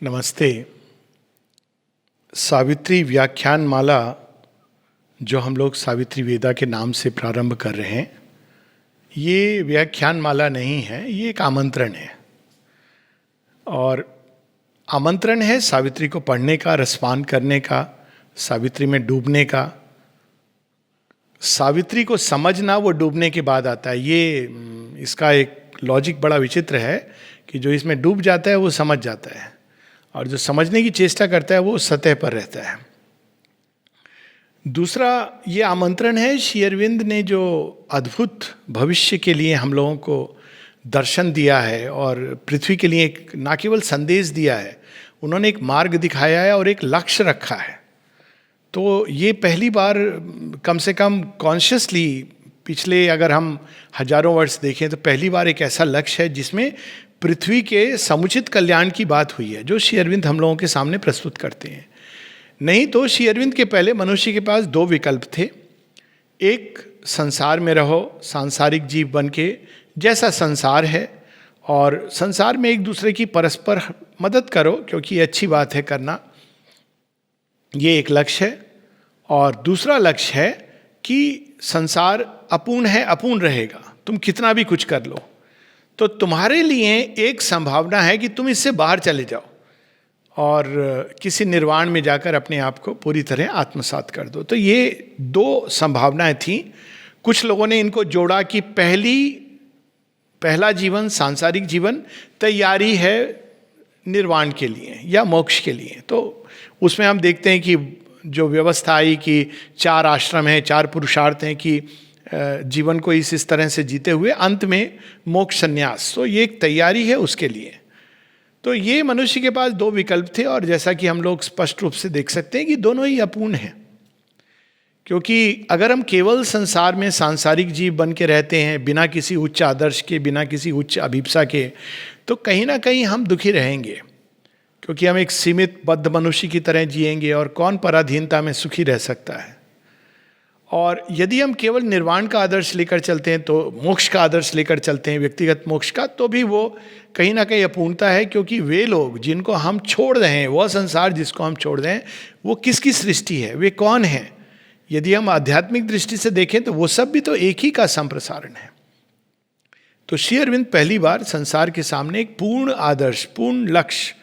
नमस्ते। सावित्री व्याख्यान माला जो हम लोग सावित्री वेदा के नाम से प्रारंभ कर रहे हैं, ये व्याख्यान माला नहीं है, ये एक आमंत्रण है। और आमंत्रण है सावित्री को पढ़ने का, रसपान करने का, सावित्री में डूबने का। सावित्री को समझना वो डूबने के बाद आता है। ये इसका एक लॉजिक बड़ा विचित्र है कि जो इसमें डूब जाता है वो समझ जाता है, और जो समझने की चेष्टा करता है वो सतह पर रहता है। दूसरा ये आमंत्रण है, श्री अरविंद ने जो अद्भुत भविष्य के लिए हम लोगों को दर्शन दिया है और पृथ्वी के लिए एक ना केवल संदेश दिया है, उन्होंने एक मार्ग दिखाया है और एक लक्ष्य रखा है। तो ये पहली बार कम से कम कॉन्शियसली पिछले अगर हम हजारों वर्ष देखें तो पहली बार एक ऐसा लक्ष्य है जिसमें पृथ्वी के समुचित कल्याण की बात हुई है, जो श्री अरविंद हम लोगों के सामने प्रस्तुत करते हैं। नहीं तो श्री अरविंद के पहले मनुष्य के पास दो विकल्प थे। एक, संसार में रहो सांसारिक जीव बन के, जैसा संसार है, और संसार में एक दूसरे की परस्पर मदद करो क्योंकि ये अच्छी बात है करना, ये एक लक्ष्य है। और दूसरा लक्ष्य है कि संसार अपूर्ण है, अपूर्ण रहेगा, तुम कितना भी कुछ कर लो, तो तुम्हारे लिए एक संभावना है कि तुम इससे बाहर चले जाओ और किसी निर्वाण में जाकर अपने आप को पूरी तरह आत्मसात कर दो। तो ये दो संभावनाएं थीं। कुछ लोगों ने इनको जोड़ा कि पहला जीवन, सांसारिक जीवन, तैयारी है निर्वाण के लिए या मोक्ष के लिए। तो उसमें हम देखते हैं कि जो व्यवस्था आई कि 4 आश्रम हैं, 4 पुरुषार्थ हैं कि जीवन को इस तरह से जीते हुए अंत में मोक्ष संन्यास। तो ये एक तैयारी है उसके लिए। तो ये मनुष्य के पास दो विकल्प थे, और जैसा कि हम लोग स्पष्ट रूप से देख सकते हैं कि दोनों ही अपूर्ण हैं। क्योंकि अगर हम केवल संसार में सांसारिक जीव बन के रहते हैं बिना किसी उच्च आदर्श के, बिना किसी उच्च अभिप्सा के, तो कहीं ना कहीं हम दुखी रहेंगे, क्योंकि हम एक सीमित बद्ध मनुष्य की तरह जिएंगे, और कौन पराधीनता में सुखी रह सकता है। और यदि हम केवल निर्वाण का आदर्श लेकर चलते हैं, तो मोक्ष का आदर्श लेकर चलते हैं, व्यक्तिगत मोक्ष का, तो भी वो कहीं ना कहीं अपूर्णता है। क्योंकि वे लोग जिनको हम छोड़ रहे हैं, वह संसार जिसको हम छोड़ रहे हैं, वो किसकी सृष्टि है, वे कौन है। यदि हम आध्यात्मिक दृष्टि से देखें तो वो सब भी तो एक ही का संप्रसारण है। तो श्री अरविंद पहली बार संसार के सामने एक पूर्ण आदर्श, पूर्ण लक्ष्य,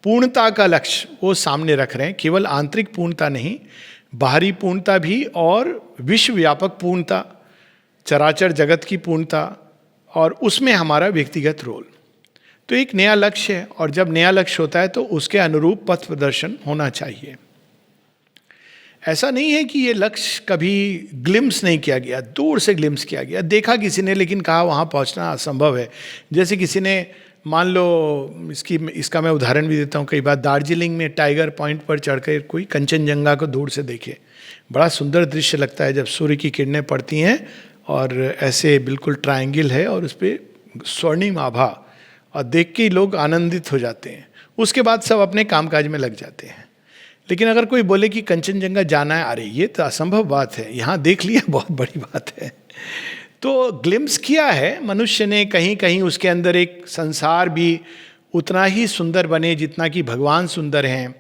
पूर्णता का लक्ष्य वो सामने रख रहे हैं। केवल आंतरिक पूर्णता नहीं, बाहरी पूर्णता भी, और विश्वव्यापक पूर्णता, चराचर जगत की पूर्णता, और उसमें हमारा व्यक्तिगत रोल। तो एक नया लक्ष्य है, और जब नया लक्ष्य होता है तो उसके अनुरूप पथ प्रदर्शन होना चाहिए। ऐसा नहीं है कि ये लक्ष्य कभी ग्लिम्स नहीं किया गया, दूर से ग्लिम्स किया गया, देखा किसी ने, लेकिन कहा वहाँ पहुँचना असंभव है। जैसे किसी ने, मान लो इसका मैं उदाहरण भी देता हूँ, कई बार दार्जिलिंग में टाइगर पॉइंट पर चढ़कर कोई कंचनजंगा को दूर से देखे, बड़ा सुंदर दृश्य लगता है जब सूर्य की किरणें पड़ती हैं और ऐसे बिल्कुल ट्रायंगल है और उस पर स्वर्णिम आभा, और देख के ही लोग आनंदित हो जाते हैं। उसके बाद सब अपने कामकाज में लग जाते हैं। लेकिन अगर कोई बोले कि कंचनजंगा जाना है, अरे ये तो असंभव बात है, यहाँ देख लिया बहुत बड़ी बात है। तो ग्लिम्स किया है मनुष्य ने कहीं कहीं, उसके अंदर एक संसार भी उतना ही सुंदर बने जितना कि भगवान सुंदर हैं,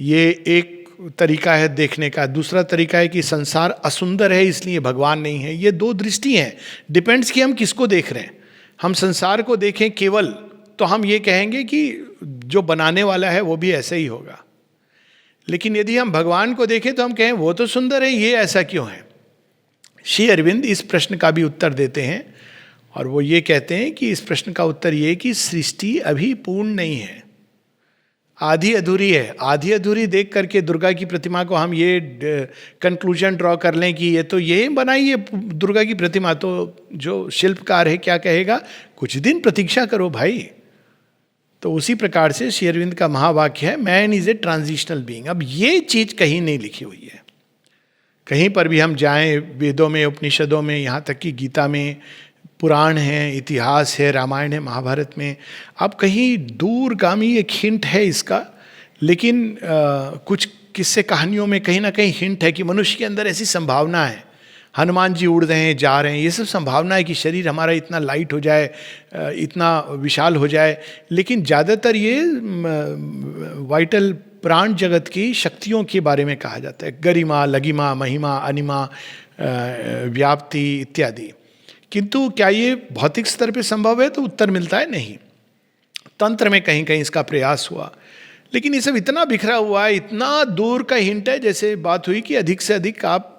ये एक तरीका है देखने का। दूसरा तरीका है कि संसार असुंदर है इसलिए भगवान नहीं है। ये दो दृष्टि हैं, डिपेंड्स कि हम किसको देख रहे हैं। हम संसार को देखें केवल, तो हम ये कहेंगे कि जो बनाने वाला है वो भी ऐसे ही होगा। लेकिन यदि हम भगवान को देखें तो हम कहें वो तो सुंदर है, ये ऐसा क्यों है। श्री अरविंद इस प्रश्न का भी उत्तर देते हैं, और वो ये कहते हैं कि इस प्रश्न का उत्तर ये कि सृष्टि अभी पूर्ण नहीं है, आधी अधूरी है। आधी अधूरी देख करके दुर्गा की प्रतिमा को हम ये कंक्लूजन ड्रॉ कर लें कि ये तो ये बनाई है दुर्गा की प्रतिमा, तो जो शिल्पकार है क्या कहेगा, कुछ दिन प्रतीक्षा करो भाई। तो उसी प्रकार से श्री अरविंद का महावाक्य है, man is a transitional being. अब ये चीज कहीं नहीं लिखी हुई है, कहीं पर भी हम जाएं, वेदों में, उपनिषदों में, यहाँ तक कि गीता में, पुराण है, इतिहास है, रामायण है, महाभारत में, अब कहीं दूरगामी एक हिंट है इसका। लेकिन कुछ किस्से कहानियों में कहीं ना कहीं हिंट है कि मनुष्य के अंदर ऐसी संभावना है, हनुमान जी उड़ रहे हैं, जा रहे हैं, ये सब संभावना है कि शरीर हमारा इतना लाइट हो जाए, इतना विशाल हो जाए। लेकिन ज़्यादातर ये वाइटल प्राण जगत की शक्तियों के बारे में कहा जाता है, गरिमा, लगिमा, महिमा, अनिमा, व्याप्ति इत्यादि। किंतु क्या ये भौतिक स्तर पे संभव है? तो उत्तर मिलता है नहीं। तंत्र में कहीं कहीं इसका प्रयास हुआ, लेकिन ये सब इतना बिखरा हुआ है, इतना दूर का हिंट है। जैसे बात हुई कि अधिक से अधिक आप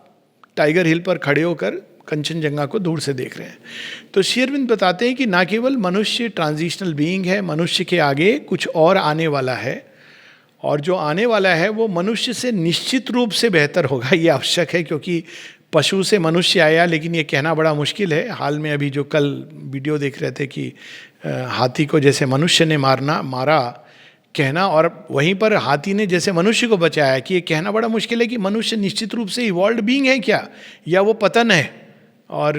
टाइगर हिल पर खड़े होकर कंचनजंगा को दूर से देख रहे हैं। तो श्री अरविंद बताते हैं कि ना केवल मनुष्य ट्रांजिशनल बीइंग है, मनुष्य के आगे कुछ और आने वाला है, और जो आने वाला है वो मनुष्य से निश्चित रूप से बेहतर होगा, ये आवश्यक है। क्योंकि पशु से मनुष्य आया, लेकिन ये कहना बड़ा मुश्किल है। हाल में अभी जो कल वीडियो देख रहे थे कि हाथी को जैसे मनुष्य ने मारा कहना, और वहीं पर हाथी ने जैसे मनुष्य को बचाया, कि ये कहना बड़ा मुश्किल है कि मनुष्य निश्चित रूप से इवॉल्व्ड बीइंग है क्या, या वो पतन है। और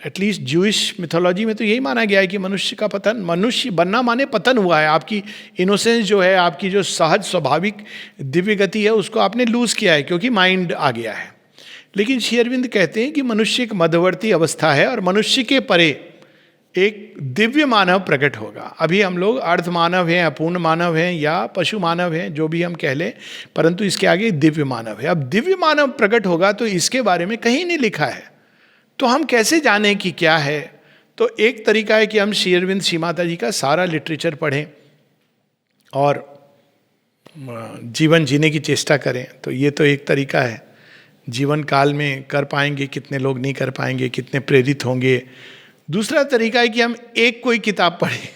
एटलीस्ट ज्यूइश मिथोलॉजी में तो यही माना गया है कि मनुष्य का पतन, मनुष्य बनना माने पतन हुआ है। आपकी इनोसेंस जो है, आपकी जो सहज स्वाभाविक दिव्य गति है, उसको आपने लूज किया है क्योंकि माइंड आ गया है। लेकिन श्री अरविंद कहते हैं कि मनुष्य एक मध्यवर्ती अवस्था है, और मनुष्य के परे एक दिव्य मानव प्रकट होगा। अभी हम लोग अर्ध मानव हैं, अपूर्ण मानव हैं, या पशु मानव हैं, जो भी हम कह लें, परंतु इसके आगे दिव्य मानव है। अब दिव्य मानव प्रकट होगा तो इसके बारे में कहीं नहीं लिखा है, तो हम कैसे जानें कि क्या है? तो एक तरीका है कि हम श्री अरविंद, श्री माता जी का सारा लिटरेचर पढ़ें और जीवन जीने की चेष्टा करें। तो ये तो एक तरीका है। जीवन काल में कर पाएंगे, कितने लोग नहीं कर पाएंगे, कितने प्रेरित होंगे। दूसरा तरीका है कि हम एक कोई किताब पढ़ें।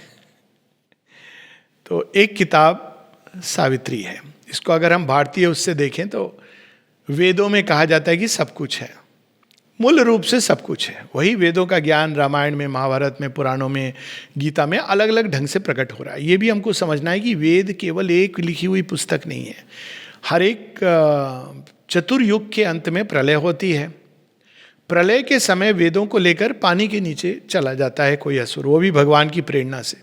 तो एक किताब सावित्री है। इसको अगर हम भारतीय उससे देखें तो वेदों में कहा जाता है कि सब कुछ है, मूल रूप से सब कुछ है। वही वेदों का ज्ञान रामायण में, महाभारत में, पुराणों में, गीता में अलग अलग ढंग से प्रकट हो रहा है। ये भी हमको समझना है कि वेद केवल एक लिखी हुई पुस्तक नहीं है। हर एक चतुर्युग के अंत में प्रलय होती है। प्रलय के समय वेदों को लेकर पानी के नीचे चला जाता है कोई असुर, वो भी भगवान की प्रेरणा से।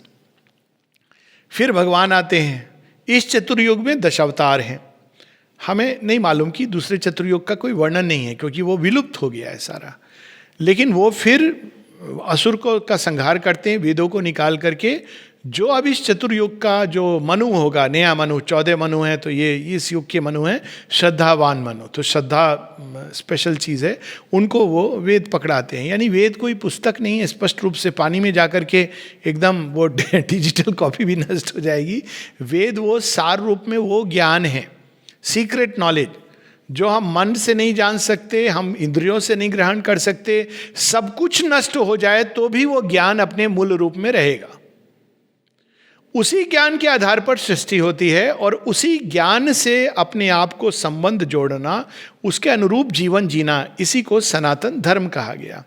फिर भगवान आते हैं। इस चतुर्युग में 10 अवतार हैं। हमें नहीं मालूम कि दूसरे चतुर्युग का कोई वर्णन नहीं है, क्योंकि वो विलुप्त हो गया है सारा। लेकिन वो फिर असुर को का संहार करते हैं वेदों को निकाल करके। जो अब इस चतुर्युग का जो मनु होगा, नया मनु, 14 मनु हैं, तो ये इस युग के मनु हैं, श्रद्धावान मनु। तो श्रद्धा स्पेशल चीज़ है, उनको वो वेद पकड़ाते हैं। यानी वेद कोई पुस्तक नहीं है स्पष्ट रूप से, पानी में जा कर के एकदम वो डिजिटल कॉपी भी नष्ट हो जाएगी। वेद वो सार रूप में वो ज्ञान है, सीक्रेट नॉलेज, जो हम मन से नहीं जान सकते, हम इंद्रियों से नहीं ग्रहण कर सकते। सब कुछ नष्ट हो जाए तो भी वो ज्ञान अपने मूल रूप में रहेगा। उसी ज्ञान के आधार पर सृष्टि होती है, और उसी ज्ञान से अपने आप को संबंध जोड़ना, उसके अनुरूप जीवन जीना, इसी को सनातन धर्म कहा गया।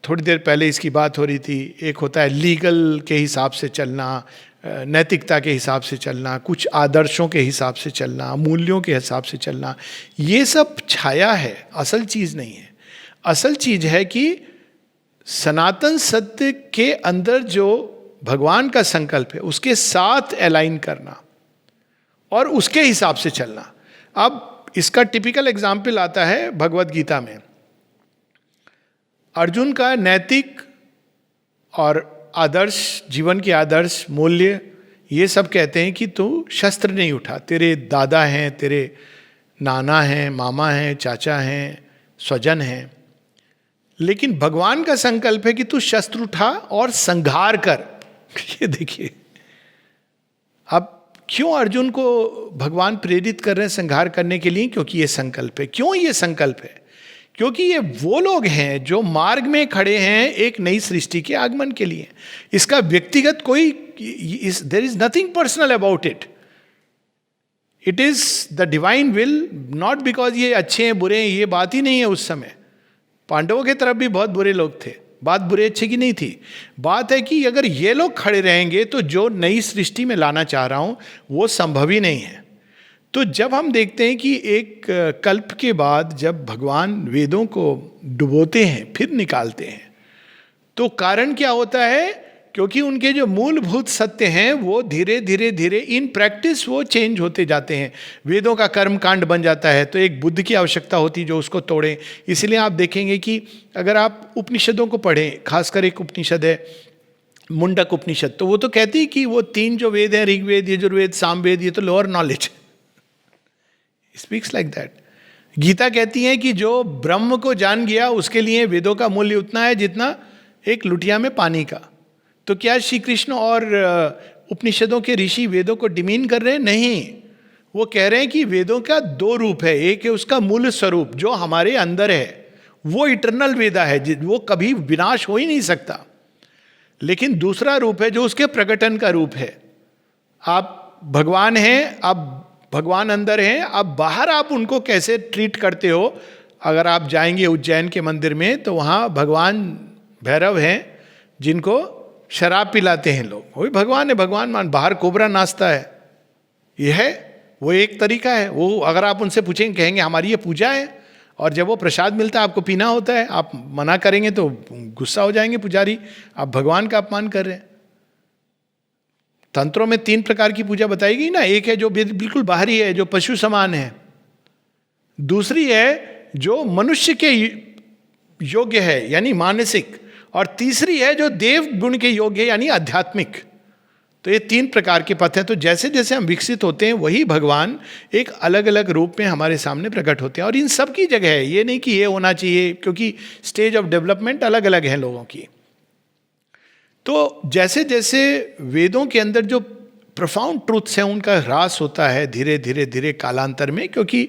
थोड़ी देर पहले इसकी बात हो रही थी। एक होता है लीगल के हिसाब से चलना, नैतिकता के हिसाब से चलना, कुछ आदर्शों के हिसाब से चलना, मूल्यों के हिसाब से चलना। ये सब छाया है, असल चीज नहीं है। असल चीज है कि सनातन सत्य के अंदर जो भगवान का संकल्प है उसके साथ अलाइन करना और उसके हिसाब से चलना। अब इसका टिपिकल एग्जाम्पल आता है भगवत गीता में। अर्जुन का नैतिक और आदर्श, जीवन के आदर्श मूल्य, ये सब कहते हैं कि तू शस्त्र नहीं उठा। तेरे दादा हैं, तेरे नाना हैं, मामा हैं, चाचा हैं, स्वजन हैं। लेकिन भगवान का संकल्प है कि तू शस्त्र उठा और संहार कर। ये देखिए, अब क्यों अर्जुन को भगवान प्रेरित कर रहे हैं संहार करने के लिए? क्योंकि ये संकल्प है। क्यों ये संकल्प है? क्योंकि ये वो लोग हैं जो मार्ग में खड़े हैं एक नई सृष्टि के आगमन के लिए। इसका व्यक्तिगत कोई, there is nothing personal about it. It is the divine will, not because ये अच्छे हैं बुरे हैं, ये बात ही नहीं है। उस समय पांडवों की तरफ भी बहुत बुरे लोग थे, बात बुरे अच्छे की नहीं थी। बात है कि अगर ये लोग खड़े रहेंगे तो जो नई सृष्टि में लाना चाह रहा हूं वो संभव ही नहीं है। तो जब हम देखते हैं कि एक कल्प के बाद जब भगवान वेदों को डुबोते हैं फिर निकालते हैं, तो कारण क्या होता है क्योंकि उनके जो मूलभूत सत्य हैं वो धीरे धीरे धीरे इन प्रैक्टिस वो चेंज होते जाते हैं। वेदों का कर्म कांड बन जाता है तो एक बुद्ध की आवश्यकता होती है जो उसको तोड़े। इसलिए आप देखेंगे कि अगर आप उपनिषदों को पढ़ें, खासकर एक उपनिषद है मुंडक उपनिषद, तो वो तो कहती है कि वो 3 जो वेद हैं, ऋग्वेद, यजुर्वेद, सामवेद, ये तो lower knowledge, speaks like that. Gita कहती है कि जो ब्रह्म को जान गया उसके लिए वेदों का मूल्य उतना है जितना एक लुटिया में पानी का। तो क्या श्री कृष्ण और उपनिषदों के ऋषि वेदों को डिमीन कर रहे हैं? नहीं, वो कह रहे हैं कि वेदों का 2 रूप है। एक है उसका मूल स्वरूप जो हमारे अंदर है, वो इटर्नल वेदा है, वो कभी विनाश हो ही नहीं सकता। लेकिन दूसरा रूप है जो उसके प्रकटन का रूप है। आप भगवान हैं, आप भगवान अंदर हैं, अब बाहर आप उनको कैसे ट्रीट करते हो। अगर आप जाएंगे उज्जैन के मंदिर में तो वहाँ भगवान भैरव हैं जिनको शराब पिलाते हैं लोग, वही भगवान है, भगवान मान। बाहर कोबरा नाचता है, यह है वो एक तरीका है। वो अगर आप उनसे पूछेंगे कहेंगे हमारी ये पूजा है, और जब वो प्रसाद मिलता है आपको पीना होता है, आप मना करेंगे तो गुस्सा हो जाएंगे पुजारी, आप भगवान का अपमान कर रहे हैं। तंत्रों में 3 प्रकार की पूजा बताई गई ना। एक है जो बिल्कुल बाहरी है, जो पशु समान है। दूसरी है जो मनुष्य के योग्य है यानी मानसिक, और तीसरी है जो देव गुण के योग्य है यानी आध्यात्मिक। तो ये 3 प्रकार के पथ हैं। तो जैसे जैसे हम विकसित होते हैं वही भगवान एक अलग अलग रूप में हमारे सामने प्रकट होते हैं। और इन सब की जगह है, ये नहीं कि ये होना चाहिए, क्योंकि स्टेज ऑफ डेवलपमेंट अलग अलग है लोगों की। तो जैसे जैसे वेदों के अंदर जो प्रोफाउंड ट्रूथ्स हैं उनका ह्रास होता है धीरे धीरे धीरे कालांतर में, क्योंकि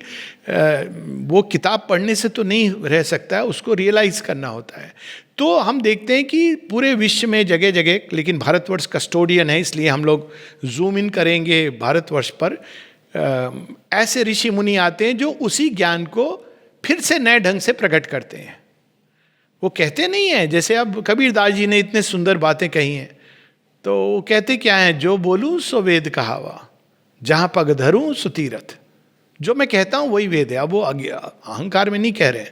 वो किताब पढ़ने से तो नहीं रह सकता है, उसको रियलाइज करना होता है। तो हम देखते हैं कि पूरे विश्व में जगह जगह, लेकिन भारतवर्ष कस्टोडियन है इसलिए हम लोग जूम इन करेंगे भारतवर्ष पर, ऐसे ऋषि मुनि आते हैं जो उसी ज्ञान को फिर से नए ढंग से प्रकट करते हैं। वो कहते नहीं है, जैसे अब कबीरदास जी ने इतने सुंदर बातें कही हैं, तो वो कहते क्या है, जो बोलूं सो वेद कहावा, जहां पग धरूं सो तीरथ। जो मैं कहता हूं वही वेद है। अब वो अहंकार में नहीं कह रहे,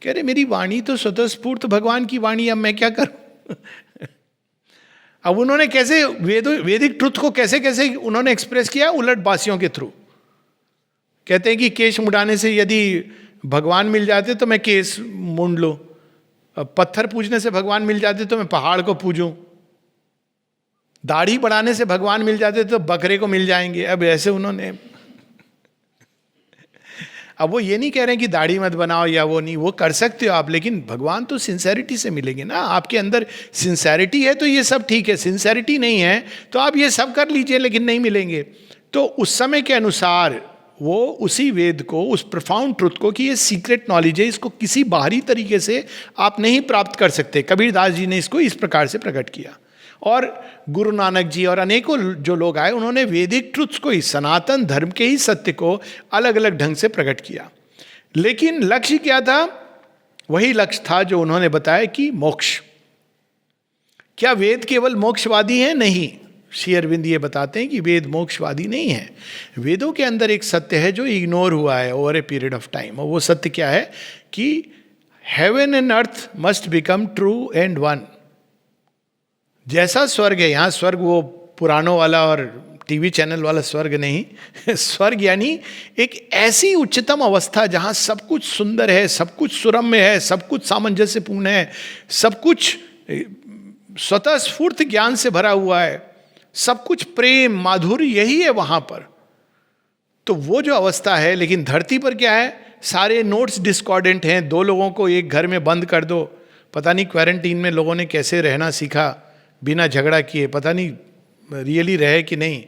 कह रहे मेरी वाणी तो स्वतः स्फूर्त भगवान की वाणी, अब मैं क्या करूं। अब उन्होंने कैसे वैदिक ट्रुथ को कैसे कैसे उन्होंने एक्सप्रेस किया, उलट बासियों के थ्रू। कहते हैं कि केश मुड़ाने से यदि भगवान मिल जाते तो मैं केश मुंड लूं, पत्थर पूजने से भगवान मिल जाते तो मैं पहाड़ को पूजूं, दाढ़ी बढ़ाने से भगवान मिल जाते तो बकरे को मिल जाएंगे। अब ऐसे उन्होंने, अब वो ये नहीं कह रहे हैं कि दाढ़ी मत बनाओ या वो नहीं, वो कर सकते हो आप, लेकिन भगवान तो सिंसेरिटी से मिलेंगे ना। आपके अंदर सिंसेरिटी है तो ये सब ठीक है, सिंसेरिटी नहीं है तो आप ये सब कर लीजिए लेकिन नहीं मिलेंगे। तो उस समय के अनुसार वो उसी वेद को, उस प्रोफाउंड ट्रुथ को, कि ये सीक्रेट नॉलेज है, इसको किसी बाहरी तरीके से आप नहीं प्राप्त कर सकते। कबीरदास जी ने इसको इस प्रकार से प्रकट किया, और गुरु नानक जी और अनेकों जो लोग आए उन्होंने वैदिक ट्रुथ्स को ही, सनातन धर्म के ही सत्य को अलग अलग ढंग से प्रकट किया। लेकिन लक्ष्य क्या था? वही लक्ष्य था जो उन्होंने बताया कि मोक्ष। क्या वेद केवल मोक्षवादी हैं? नहीं, श्री अरविंद ये बताते हैं कि वेद मोक्षवादी नहीं है। वेदों के अंदर एक सत्य है जो इग्नोर हुआ है over a period of time, और वो सत्य क्या है कि heaven and earth must become true and one. जैसा स्वर्ग है, यहाँ स्वर्ग वो पुराणों वाला और टीवी चैनल वाला स्वर्ग नहीं स्वर्ग यानी एक ऐसी उच्चतम अवस्था जहाँ सब कुछ सुंदर है, सब कुछ सुरम्य है, सब कुछ सामंजस्यपूर्ण है, सब कुछ स्वतः स्फूर्त ज्ञान से भरा हुआ है, सब कुछ प्रेम माधुर्य यही है वहाँ पर। तो वो जो अवस्था है, लेकिन धरती पर क्या है, सारे नोट्स डिस्कॉर्डेंट हैं। 2 लोगों को एक घर में बंद कर दो, पता नहीं क्वारंटीन में लोगों ने कैसे रहना सीखा बिना झगड़ा किए, पता नहीं रियली रहे कि नहीं।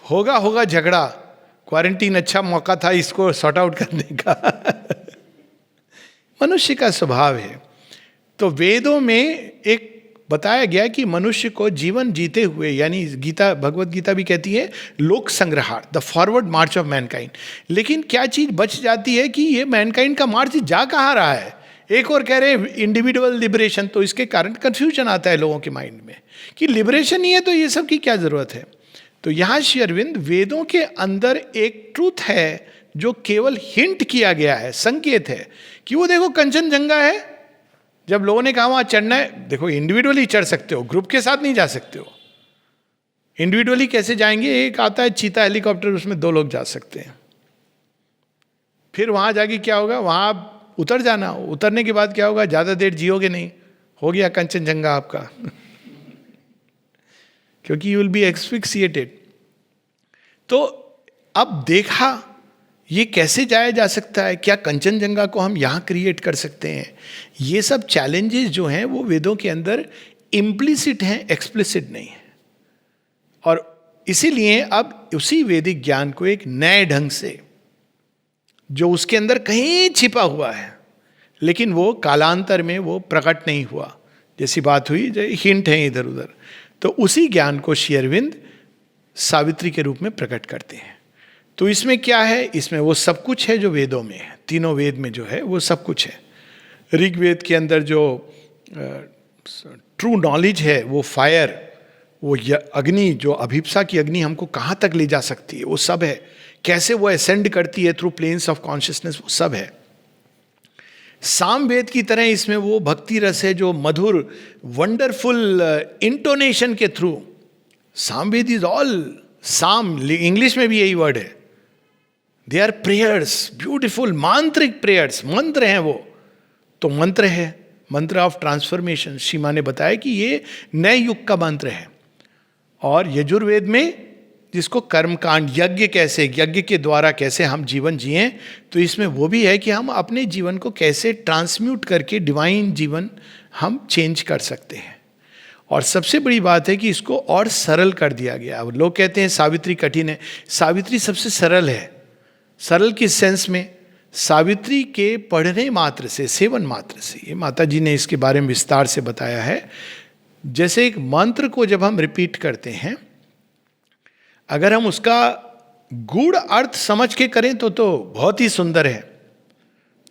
होगा झगड़ा, क्वारंटीन अच्छा मौका था इसको सॉर्ट आउट करने का मनुष्य का स्वभाव है। तो वेदों में एक बताया गया कि मनुष्य को जीवन जीते हुए, यानी गीता, भगवत गीता भी कहती है लोक संग्रहार, the forward march of mankind. लेकिन क्या चीज बच जाती है कि ये मैनकाइंड का मार्च जा कहाँ रहा है। एक और कह रहे हैं इंडिविजुअल लिबरेशन, तो इसके कारण कंफ्यूजन आता है लोगों के माइंड में कि लिबरेशन ही है तो ये सब की क्या जरूरत है। तो यहाँ श्री अरविंद, वेदों के अंदर एक ट्रूथ है जो केवल हिंट किया गया है, संकेत है कि वो देखो कंचनजंगा है, जब लोगों ने कहा वहां चढ़ना है, देखो इंडिविजुअली चढ़ सकते हो, ग्रुप के साथ नहीं जा सकते हो। इंडिविजुअली कैसे जाएंगे? एक आता है चीता हेलीकॉप्टर, उसमें 2 लोग जा सकते हैं। फिर वहां जाके क्या होगा? वहां आप उतर जाना, उतरने के बाद क्या होगा? ज्यादा देर जियोगे नहीं, हो गया कंचनजंगा आपका क्योंकि यू विल बी एक्सफिक्सिएटेड। तो अब देखा ये कैसे जाया जा सकता है, क्या कंचनजंगा को हम यहाँ क्रिएट कर सकते हैं? ये सब चैलेंजेस जो हैं वो वेदों के अंदर इम्प्लिसिट हैं, एक्सप्लिसिट नहीं है। और इसीलिए अब उसी वैदिक ज्ञान को एक नए ढंग से, जो उसके अंदर कहीं छिपा हुआ है लेकिन वो कालांतर में वो प्रकट नहीं हुआ, जैसी बात हुई, जो हिंट है इधर उधर, तो उसी ज्ञान को श्री अरविंद सावित्री के रूप में प्रकट करते हैं। तो इसमें क्या है? इसमें वो सब कुछ है जो वेदों में है, तीनों वेद में जो है वो सब कुछ है। ऋग्वेद के अंदर जो ट्रू नॉलेज है वो फायर, वो अग्नि, जो अभिप्सा की अग्नि हमको कहाँ तक ले जा सकती है, वो सब है। कैसे वो असेंड करती है थ्रू प्लेन्स ऑफ कॉन्शियसनेस, वो सब है। सामवेद की तरह इसमें वो भक्ति रस है जो मधुर वंडरफुल इंटोनेशन के थ्रू, सामवेद इज ऑल, साम इंग्लिश में भी यही वर्ड है, दे आर प्रेयर्स, ब्यूटिफुल मांत्रिक प्रेयर्स, मंत्र हैं वो। तो मंत्र है, मंत्र ऑफ ट्रांसफॉर्मेशन। सीमा ने बताया कि ये नए युग का मंत्र है। और यजुर्वेद में जिसको कर्मकांड, यज्ञ, कैसे यज्ञ के द्वारा कैसे हम जीवन जिएं, तो इसमें वो भी है कि हम अपने जीवन को कैसे ट्रांसम्यूट करके डिवाइन जीवन हम चेंज कर सकते हैं। और सबसे बड़ी बात है कि इसको और सरल कर दिया गया। अब लोग कहते हैं सावित्री कठिन है, सावित्री सबसे सरल है। सरल किस सेंस में? सावित्री के पढ़ने मात्र से, सेवन मात्र से, ये माता जी ने इसके बारे में विस्तार से बताया है। जैसे एक मंत्र को जब हम रिपीट करते हैं, अगर हम उसका गूढ़ अर्थ समझ के करें तो बहुत ही सुंदर है,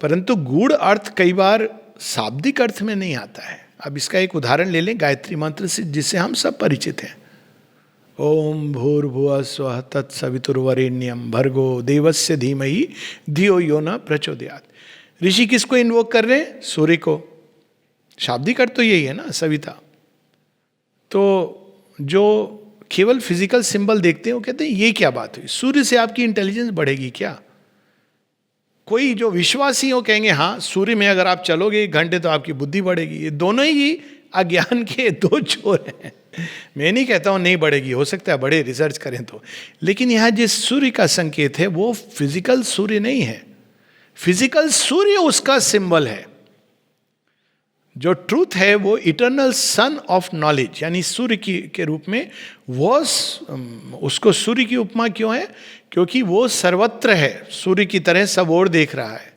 परंतु गूढ़ अर्थ कई बार शाब्दिक अर्थ में नहीं आता है। अब इसका एक उदाहरण ले लें गायत्री मंत्र से, जिससे हम सब परिचित हैं। ओम भूर्भुवः स्वः तत्सवितुर्वरेण्यं भर्गो देवस्य धीमहि धियो यो न प्रचोदयात्। ऋषि किसको इन्वोक कर रहे हैं? सूर्य को। शाब्दिक अर्थ तो यही है ना, सविता। तो जो केवल फिजिकल सिंबल देखते हैं वो कहते हैं ये क्या बात हुई, सूर्य से आपकी इंटेलिजेंस बढ़ेगी क्या? कोई जो विश्वासी हो कहेंगे हाँ, सूर्य में अगर आप चलोगे 1 घंटे तो आपकी बुद्धि बढ़ेगी। ये दोनों ही अज्ञान के 2 छोर हैं। मैं नहीं कहता हूँ नहीं बढ़ेगी, हो सकता है बढ़े, रिसर्च करें तो। लेकिन यहाँ जिस सूर्य का संकेत है वो फिजिकल सूर्य नहीं है, फिजिकल सूर्य उसका सिंबल है। जो ट्रूथ है वो इटर्नल सन ऑफ नॉलेज, यानी सूर्य के रूप में वो, उसको सूर्य की उपमा क्यों है? क्योंकि वो सर्वत्र है, सूर्य की तरह सब ओर देख रहा है।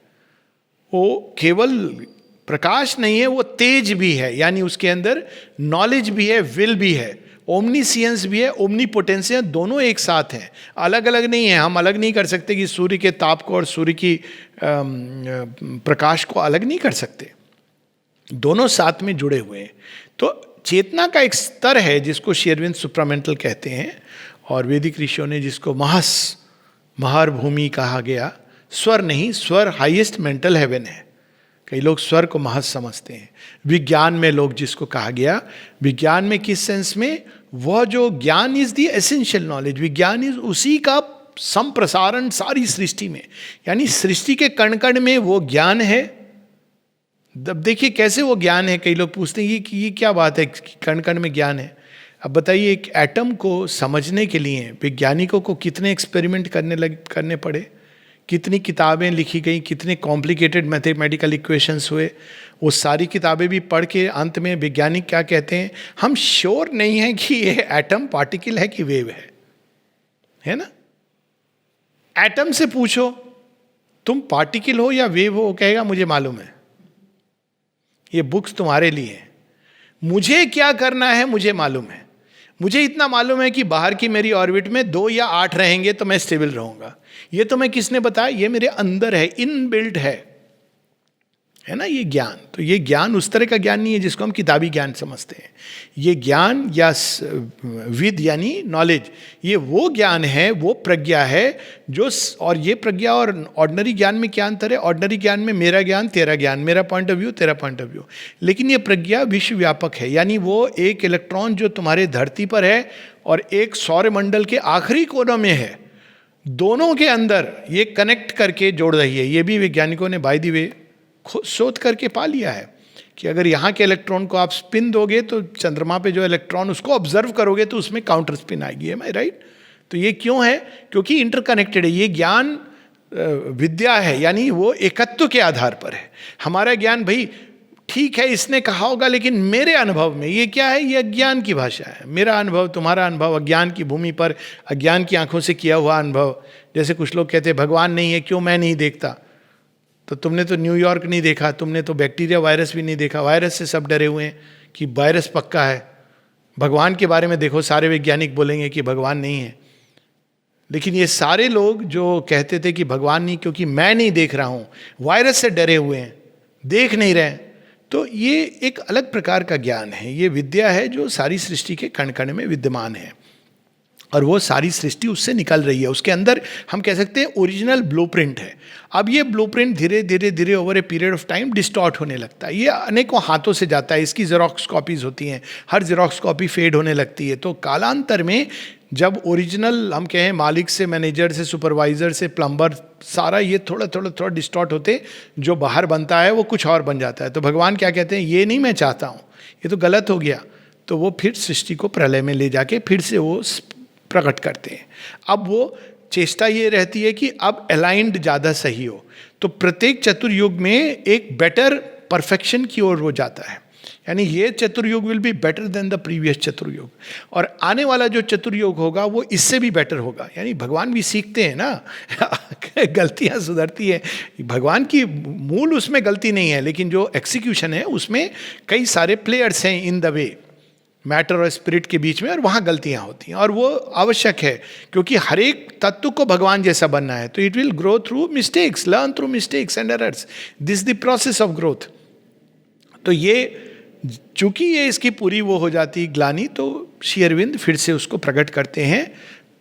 वो केवल प्रकाश नहीं है, वो तेज भी है, यानी उसके अंदर नॉलेज भी है, विल भी है, ओमनीसियंस भी है, ओमनीपोटेंस, दोनों एक साथ हैं, अलग अलग नहीं है। हम अलग नहीं कर सकते कि सूर्य के ताप को और सूर्य की प्रकाश को अलग नहीं कर सकते, दोनों साथ में जुड़े हुए हैं। तो चेतना का एक स्तर है जिसको श्री अरविंद सुप्रामेंटल कहते हैं, और वैदिक ऋषियों ने जिसको महर भूमि कहा गया। स्वर नहीं, स्वर हाईएस्ट मेंटल हेवन है। कई लोग स्वर को महस समझते हैं। विज्ञान में लोग जिसको कहा गया, विज्ञान में किस सेंस में? वह जो ज्ञान इज द एसेंशियल नॉलेज, विज्ञान इज उसी का संप्रसारण सारी सृष्टि में, यानी सृष्टि के कण कण में वो ज्ञान है। अब देखिए कैसे वो ज्ञान है। कई लोग पूछते हैं कि ये क्या बात है, कण कण में ज्ञान है। अब बताइए, एक एटम को समझने के लिए वैज्ञानिकों को कितने एक्सपेरिमेंट करने पड़े, कितनी किताबें लिखी गई, कितने कॉम्प्लिकेटेड मैथमेटिकल इक्वेशंस हुए। वो सारी किताबें भी पढ़ के अंत में वैज्ञानिक क्या कहते हैं? हम श्योर नहीं हैं कि ये एटम पार्टिकल है कि वेव है ना। एटम से पूछो तुम पार्टिकल हो या वेव हो, वो कहेगा मुझे मालूम है, ये बुक्स तुम्हारे लिए है। मुझे क्या करना है मुझे मालूम है। मुझे इतना मालूम है कि बाहर की मेरी ऑर्बिट में 2 या 8 रहेंगे तो मैं स्टेबल रहूंगा। ये तो मैं किसने बताया? ये मेरे अंदर है, इनबिल्ट है। है ना, ये ज्ञान। तो ये ज्ञान उस तरह का ज्ञान नहीं है जिसको हम किताबी ज्ञान समझते हैं। ये ज्ञान या विद यानी नॉलेज, ये वो ज्ञान है, वो प्रज्ञा है जो, और ये प्रज्ञा और ऑर्डिनरी ज्ञान में क्या अंतर है? ऑर्डिनरी ज्ञान में मेरा ज्ञान तेरा ज्ञान, मेरा पॉइंट ऑफ व्यू तेरा पॉइंट ऑफ व्यू, लेकिन ये प्रज्ञा विश्वव्यापक है। यानी वो एक इलेक्ट्रॉन जो तुम्हारे धरती पर है और एक सौरमंडल के आखिरी कोनों में है, दोनों के अंदर ये कनेक्ट करके जोड़ रही है। ये भी वैज्ञानिकों ने बाय द वे शोध करके पा लिया है कि अगर यहाँ के इलेक्ट्रॉन को आप स्पिन दोगे तो चंद्रमा पे जो इलेक्ट्रॉन उसको ऑब्जर्व करोगे तो उसमें काउंटर स्पिन आएगी। है राइट? तो ये क्यों है? क्योंकि इंटरकनेक्टेड है। ये ज्ञान विद्या है, यानी वो एकत्व के आधार पर है। हमारा ज्ञान भाई ठीक है इसने कहा होगा, लेकिन मेरे अनुभव में ये क्या है? ये अज्ञान की भाषा है। मेरा अनुभव, तुम्हारा अनुभव, अज्ञान की भूमि पर अज्ञान की आंखों से किया हुआ अनुभव। जैसे कुछ लोग कहते हैं भगवान नहीं है, क्यों मैं नहीं देखता? तो तुमने तो न्यूयॉर्क नहीं देखा, तुमने तो बैक्टीरिया वायरस भी नहीं देखा। वायरस से सब डरे हुए हैं कि वायरस पक्का है। भगवान के बारे में देखो, सारे वैज्ञानिक बोलेंगे कि भगवान नहीं है। लेकिन ये सारे लोग जो कहते थे कि भगवान नहीं, क्योंकि मैं नहीं देख रहा हूँ, वायरस से डरे हुए हैं, देख नहीं रहे। तो ये एक अलग प्रकार का ज्ञान है। ये विद्या है जो सारी सृष्टि के कण कण में विद्यमान है, और वो सारी सृष्टि उससे निकल रही है। उसके अंदर हम कह सकते हैं ओरिजिनल ब्लूप्रिंट है। अब ये ब्लूप्रिंट धीरे धीरे धीरे over a period of time distort होने लगता है। ये अनेकों हाथों से जाता है, इसकी जेरोक्स कॉपीज होती हैं, हर जेरोक्स कॉपी फेड होने लगती है। तो कालांतर में जब ओरिजिनल हम कहें मालिक से, मैनेजर से, सुपरवाइजर से, प्लम्बर, सारा ये थोड़ा थोड़ा थोड़ा डिस्टॉर्ट होते, जो बाहर बनता है वो कुछ और बन जाता है। तो भगवान क्या कहते हैं? ये नहीं मैं चाहता हूँ, ये तो गलत हो गया। तो वो फिर सृष्टि को प्रलय में ले जाके फिर से वो प्रकट करते हैं। अब वो चेष्टा ये रहती है कि अब अलाइंड ज़्यादा सही हो। तो प्रत्येक चतुर्युग में एक बेटर परफेक्शन की ओर वो जाता है। यानी ये चतुर्युग will be better than the previous चतुर्युग, और आने वाला जो चतुर्युग होगा वो इससे भी बेटर होगा। यानी भगवान भी सीखते हैं ना गलतियां सुधरती है। भगवान की मूल उसमें गलती नहीं है, लेकिन जो एक्सिक्यूशन है उसमें कई सारे प्लेयर्स हैं इन द वे, मैटर और स्पिरिट के बीच में, और वहाँ गलतियाँ होती हैं। और वो आवश्यक है, क्योंकि हर एक तत्व को भगवान जैसा बनना है। तो it will grow through mistakes, learn through mistakes and errors, this the process of growth. तो ये चूंकि ये इसकी पूरी वो हो जाती ग्लानी, तो श्री अरविंद फिर से उसको प्रकट करते हैं।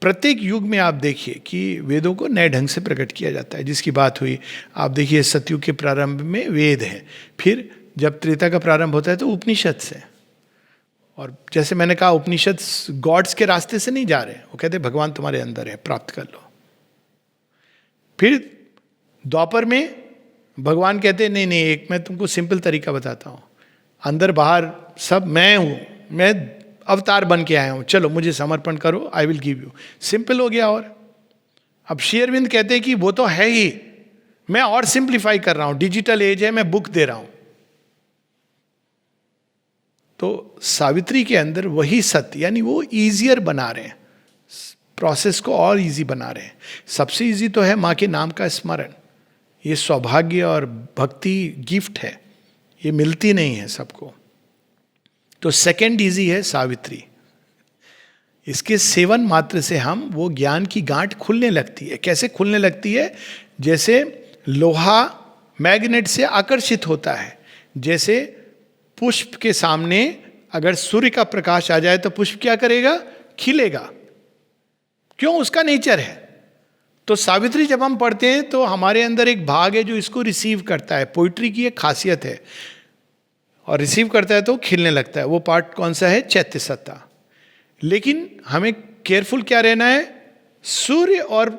प्रत्येक युग में आप देखिए कि वेदों को नए ढंग से प्रकट किया जाता है। जिसकी बात हुई, आप देखिए सतयुग के प्रारंभ में वेद है, फिर जब त्रेता का प्रारंभ होता है तो उपनिषद से। और जैसे मैंने कहा, उपनिषद गॉड्स के रास्ते से नहीं जा रहे, वो कहते भगवान तुम्हारे अंदर है, प्राप्त कर लो। फिर द्वापर में भगवान कहते नहीं नहीं, एक मैं तुमको सिंपल तरीका बताता हूँ, अंदर बाहर सब मैं हूँ, मैं अवतार बन के आया हूँ, चलो मुझे समर्पण करो, I will give you. Simple हो गया। और अब श्री अरविंद कहते हैं कि वो तो है ही, मैं और सिंप्लीफाई कर रहा हूँ, डिजिटल एज है, मैं बुक दे रहा हूँ। तो सावित्री के अंदर वही सत्य, यानी वो ईजियर बना रहे हैं, प्रोसेस को और इजी बना रहे हैं। सबसे इजी तो है माँ के नाम का स्मरण। ये सौभाग्य और भक्ति गिफ्ट है, ये मिलती नहीं है सबको। तो सेकंड इजी है सावित्री। इसके सेवन मात्र से हम वो ज्ञान की गांठ खुलने लगती है। कैसे खुलने लगती है? जैसे लोहा मैग्नेट से आकर्षित होता है, जैसे पुष्प के सामने अगर सूर्य का प्रकाश आ जाए तो पुष्प क्या करेगा? खिलेगा। क्यों? उसका नेचर है। तो सावित्री जब हम पढ़ते हैं तो हमारे अंदर एक भाग है जो इसको रिसीव करता है। पोइट्री की एक खासियत है, और रिसीव करता है तो खिलने लगता है। वो पार्ट कौन सा है? चैत्य सत्ता। लेकिन हमें केयरफुल क्या रहना है? सूर्य और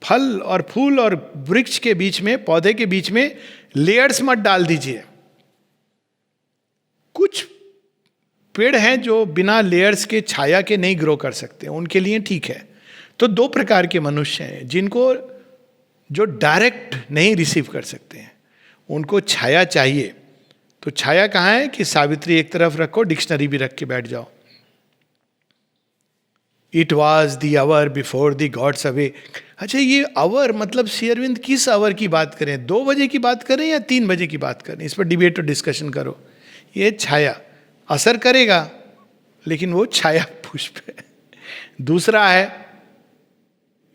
फल और फूल और वृक्ष के बीच में, पौधे के बीच में लेयर्स मत डाल दीजिए। कुछ पेड़ हैं जो बिना लेयर्स के, छाया के नहीं ग्रो कर सकते, उनके लिए ठीक है। तो दो प्रकार के मनुष्य हैं जिनको, जो डायरेक्ट नहीं रिसीव कर सकते हैं, उनको छाया चाहिए। तो छाया कहाँ है? कि सावित्री एक तरफ रखो, डिक्शनरी भी रख के बैठ जाओ। It was the hour before the gods away. अच्छा, ये आवर मतलब श्री अरविंद किस आवर की बात करें? 2 बजे की बात करें या 3 बजे की बात करें? इस पर डिबेट और डिस्कशन करो। ये छाया असर करेगा, लेकिन वो छाया पुष्प है। दूसरा है,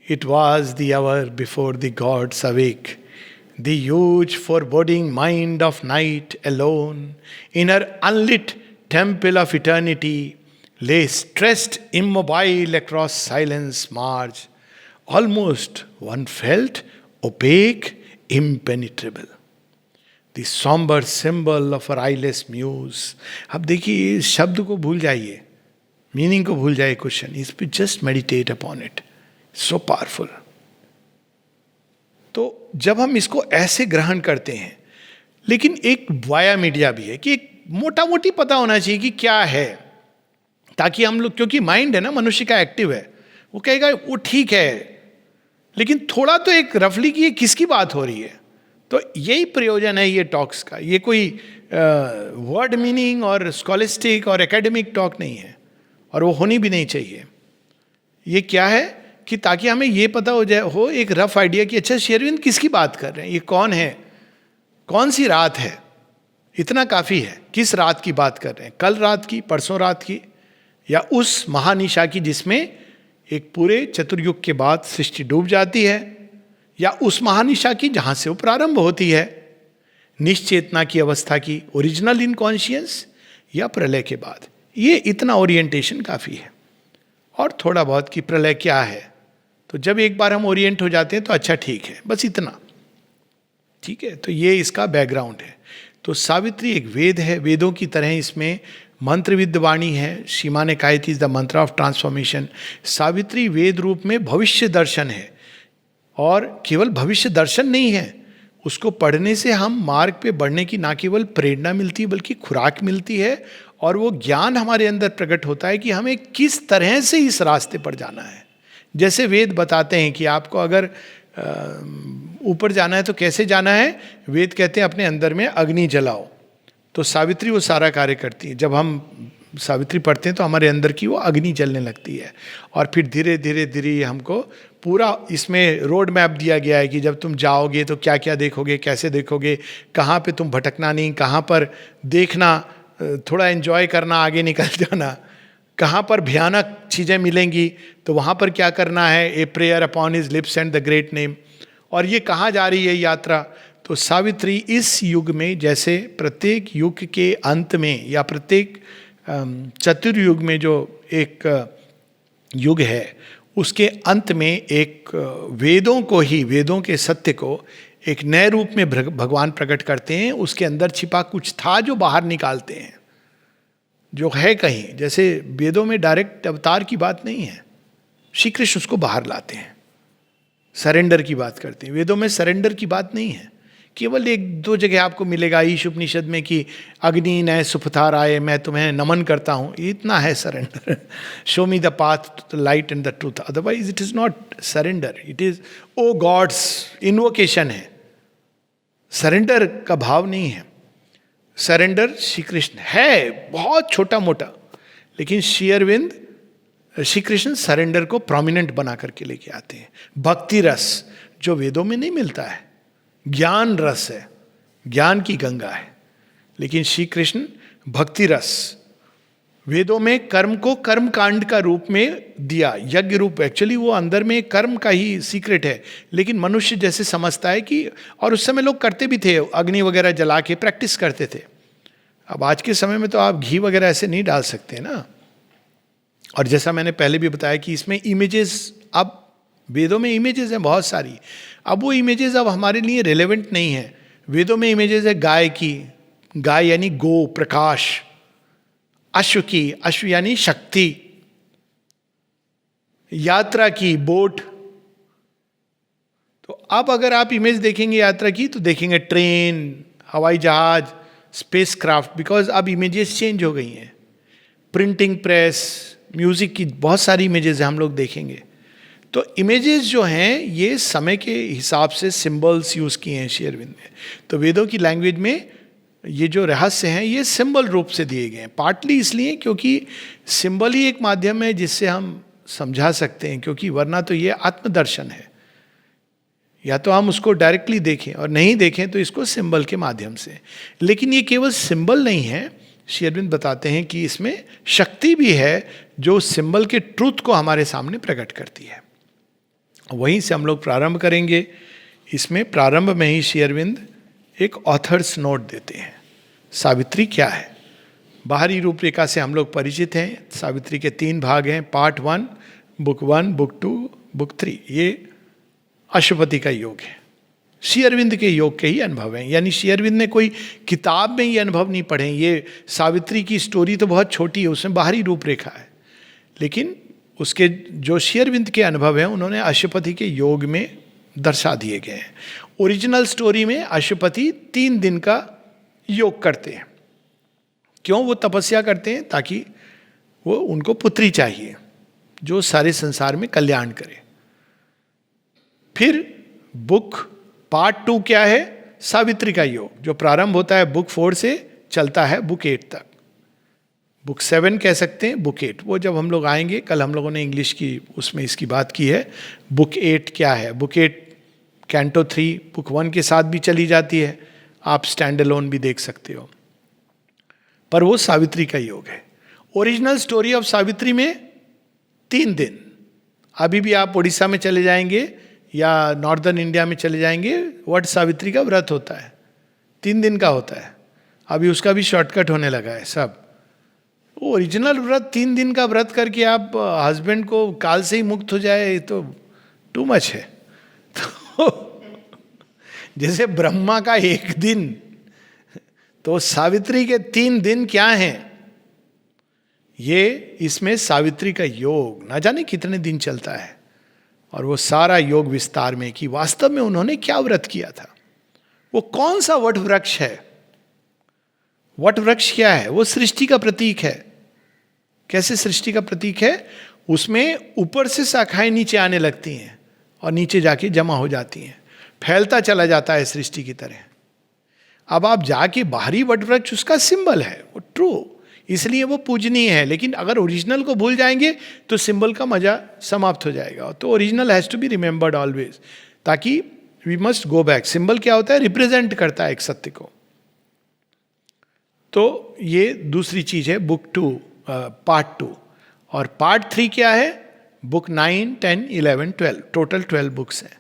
it was the hour before the gods awake, The huge foreboding mind of night alone, in her unlit temple of eternity, lay stressed immobile across silence marge. Almost one felt opaque, impenetrable. The somber symbol of her eyeless muse. अब देखिए इस शब्द को भूल जाइए, meaning को भूल जाइए क्वेश्चन, इस पे just meditate upon it, so powerful. तो जब हम इसको ऐसे ग्रहण करते हैं, लेकिन एक वाया मीडिया भी है कि एक मोटा मोटी पता होना चाहिए कि क्या है, ताकि हम लोग, क्योंकि माइंड है ना मनुष्य का एक्टिव है, वो कहेगा वो ठीक है, लेकिन थोड़ा तो एक रफली कि ये किसकी बात हो रही है. तो यही प्रयोजन है ये टॉक्स का. ये कोई वर्ड मीनिंग और स्कॉलिस्टिक और एकेडमिक टॉक नहीं है, और वो होनी भी नहीं चाहिए. ये क्या है कि ताकि हमें ये पता हो जाए, हो एक रफ आइडिया कि अच्छा श्री अरविंद किसकी बात कर रहे हैं, ये कौन है, कौन सी रात है. इतना काफ़ी है. किस रात की बात कर रहे हैं, कल रात की, परसों रात की, या उस महानिशा की जिसमें एक पूरे चतुर्युग के बाद सृष्टि डूब जाती है, या उस महानिशा की जहाँ से वो प्रारंभ होती है, निश्चेतना की अवस्था की, ओरिजिनल इनकॉन्शियंस, या प्रलय के बाद. ये इतना ओरिएंटेशन काफ़ी है. और थोड़ा बहुत कि प्रलय क्या है. तो जब एक बार हम ओरिएंट हो जाते हैं तो अच्छा ठीक है, बस इतना ठीक है. तो ये इसका बैकग्राउंड है. तो सावित्री एक वेद है, वेदों की तरह इसमें मंत्र विद्वाणी है. सीमा ने कहा इज द मंत्र ऑफ ट्रांसफॉर्मेशन. सावित्री वेद रूप में भविष्य दर्शन है, और केवल भविष्य दर्शन नहीं है, उसको पढ़ने से हम मार्ग पे बढ़ने की ना केवल प्रेरणा मिलती है बल्कि खुराक मिलती है, और वो ज्ञान हमारे अंदर प्रकट होता है कि हमें किस तरह से इस रास्ते पर जाना है. जैसे वेद बताते हैं कि आपको अगर ऊपर जाना है तो कैसे जाना है, वेद कहते हैं अपने अंदर में अग्नि जलाओ. तो सावित्री वो सारा कार्य करती है. जब हम सावित्री पढ़ते हैं तो हमारे अंदर की वो अग्नि जलने लगती है, और फिर धीरे धीरे धीरे हमको पूरा इसमें रोड मैप दिया गया है कि जब तुम जाओगे तो क्या क्या देखोगे, कैसे देखोगे, कहाँ पे तुम भटकना नहीं, कहाँ पर देखना, थोड़ा एंजॉय करना, आगे निकल जाना, कहाँ पर भयानक चीज़ें मिलेंगी तो वहाँ पर क्या करना है, a prayer upon his lips and the great name. और ये कहाँ जा रही है यात्रा. तो सावित्री इस युग में, जैसे प्रत्येक युग के अंत में या प्रत्येक चतुर्युग में जो एक युग है, उसके अंत में एक वेदों को ही, वेदों के सत्य को एक नए रूप में भगवान प्रकट करते हैं. उसके अंदर छिपा कुछ था जो बाहर निकालते हैं, जो है कहीं. जैसे वेदों में डायरेक्ट अवतार की बात नहीं है, श्री कृष्ण उसको बाहर लाते हैं. सरेंडर की बात करते हैं, वेदों में सरेंडर की बात नहीं है. केवल एक दो जगह आपको मिलेगा ईश उपनिषद में कि अग्नि नए सुपथार आए, मैं तुम्हें नमन करता हूँ, इतना है surrender. Show me the path, the light and the truth. Otherwise it is not surrender, it is O God's invocation है. सरेंडर का भाव नहीं है. सरेंडर श्री कृष्ण है बहुत छोटा मोटा, लेकिन श्री अरविंद, श्री कृष्ण सरेंडर को प्रोमिनेंट बना करके लेके आते हैं. भक्ति रस जो वेदों में नहीं मिलता है, ज्ञान रस है, ज्ञान की गंगा है, लेकिन श्री कृष्ण भक्ति रस. वेदों में कर्म को कर्म कांड का रूप में दिया, यज्ञ रूप. एक्चुअली वो अंदर में कर्म का ही सीक्रेट है, लेकिन मनुष्य जैसे समझता है कि, और उस समय लोग करते भी थे, अग्नि वगैरह जला के प्रैक्टिस करते थे. अब आज के समय में तो आप घी वगैरह ऐसे नहीं डाल सकते ना. और जैसा मैंने पहले भी बताया कि इसमें इमेजेस, अब वेदों में इमेजेस हैं बहुत सारी. अब वो इमेजेस अब हमारे लिए रेलेवेंट नहीं है. वेदों में इमेजेस है गाय की, गाय यानी गो, प्रकाश. अश्व की, अश्व यानी शक्ति. यात्रा की, बोट. तो अब अगर आप इमेज देखेंगे यात्रा की तो देखेंगे ट्रेन, हवाई जहाज, स्पेस क्राफ्ट, बिकॉज अब इमेजेस चेंज हो गई हैं. प्रिंटिंग प्रेस, म्यूजिक की बहुत सारी इमेजेस हम लोग देखेंगे. तो इमेजेस जो हैं ये समय के हिसाब से सिंबल्स यूज किए हैं श्री अरविंद ने. तो वेदों की लैंग्वेज में ये जो रहस्य हैं ये सिंबल रूप से दिए गए हैं. पार्टली इसलिए क्योंकि सिंबल ही एक माध्यम है जिससे हम समझा सकते हैं, क्योंकि वरना तो ये आत्मदर्शन है. या तो हम उसको डायरेक्टली देखें, और नहीं देखें तो इसको सिंबल के माध्यम से. लेकिन ये केवल सिंबल नहीं है. श्री अरविंद बताते हैं कि इसमें शक्ति भी है जो सिंबल के ट्रूथ को हमारे सामने प्रकट करती है. वहीं से हम लोग प्रारंभ करेंगे इसमें प्रारंभ में ही श्री अरविंद एक ऑथर्स नोट देते हैं। सावित्री क्या है? बाहरी रूपरेखा से हम लोग परिचित हैं। सावित्री के 3 भाग हैं, पार्ट 1, बुक 1, बुक 2, बुक 3। ये अशुपति का योग है, श्री अरविंद के योग के ही अनुभव हैं। यानी श्री अरविंद ने कोई किताब में ये अनुभव नहीं पढ़े। ये सावित्री की स्टोरी तो बहुत छोटी है, उसमें बाहरी रूपरेखा है, लेकिन उसके जो श्री अरविंद के अनुभव हैं उन्होंने अशुपति के योग में दर्शा दिए गए हैं। ओरिजिनल स्टोरी में अशुपति 3 दिन का योग करते हैं। क्यों वो तपस्या करते हैं? ताकि वो उनको पुत्री चाहिए जो सारे संसार में कल्याण करे। फिर बुक पार्ट 2 क्या है? सावित्री का योग, जो प्रारंभ होता है बुक 4 से चलता है बुक 8 तक। बुक 7 कह सकते हैं, बुक 8 वो जब हम लोग आएंगे, कल हम लोगों ने इंग्लिश की उसमें इसकी बात की है। बुक 8 क्या है? बुक 8 कैंटो 3 बुक 1 के साथ भी चली जाती है, आप स्टैंड अलोन भी देख सकते हो, पर वो सावित्री का योग है। ओरिजिनल स्टोरी ऑफ सावित्री में 3 दिन। अभी भी आप उड़ीसा में चले जाएंगे या नॉर्दर्न इंडिया में चले जाएंगे, वट सावित्री का व्रत होता है, 3 दिन का होता है। अभी उसका भी शॉर्टकट होने लगा है सब। ओरिजिनल व्रत 3 दिन का व्रत करके आप हस्बैंड को काल से ही मुक्त हो जाए, तो टू मच है। तो जैसे ब्रह्मा का 1 दिन, तो सावित्री के 3 दिन क्या हैं? ये इसमें सावित्री का योग ना जाने कितने दिन चलता है, और वो सारा योग विस्तार में कि वास्तव में उन्होंने क्या व्रत किया था, वो कौन सा वट वृक्ष है। वट वृक्ष क्या है? वो सृष्टि का प्रतीक है। कैसे सृष्टि का प्रतीक है? उसमें ऊपर से शाखाएं नीचे आने लगती हैं और नीचे जाके जमा हो जाती हैं, फैलता चला जाता है सृष्टि की तरह। अब आप जाके बाहरी वट वृक्ष उसका सिंबल है, वो ट्रू, इसलिए वो पूजनीय है। लेकिन अगर ओरिजिनल को भूल जाएंगे तो सिंबल का मजा समाप्त हो जाएगा। तो original has to be remembered always, ताकि we must go back. Symbol क्या होता है? रिप्रेजेंट करता है एक सत्य को। तो ये दूसरी चीज है बुक 2 पार्ट 2। और पार्ट 3 क्या है? बुक 9, 10, 11, 12, टोटल 12 बुक्स हैं।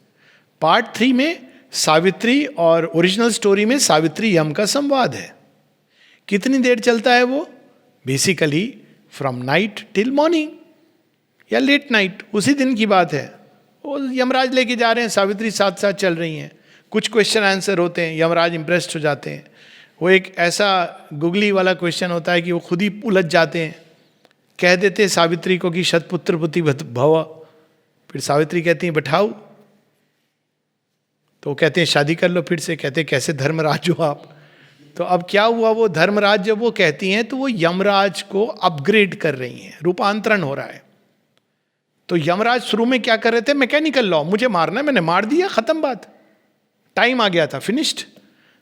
पार्ट 3 में सावित्री और ओरिजिनल स्टोरी में सावित्री यम का संवाद है। कितनी देर चलता है वो? Basically from night till morning या लेट नाइट, उसी दिन की बात है। वो यमराज लेके जा रहे हैं, सावित्री साथ साथ चल रही हैं, कुछ क्वेश्चन आंसर होते हैं, यमराज इंप्रेस्ड हो जाते हैं। वो एक ऐसा गुगली वाला क्वेश्चन होता है कि वो खुद ही उलझ जाते हैं, कह देते हैं सावित्री को कि शतपुत्र पुत्री भव। फिर सावित्री कहती हैं बैठाओ, तो कहते हैं शादी कर लो फिर से। कहते हैं कैसे धर्मराज हो आप? तो अब क्या हुआ, वो धर्मराज जब वो कहती हैं तो वो यमराज को अपग्रेड कर रही हैं, रूपांतरण हो रहा है। तो यमराज शुरू में क्या कर रहे थे? मैकेनिकल लॉ, मुझे मारना है, मैंने मार दिया, खत्म बात, टाइम आ गया था, फिनिश्ड।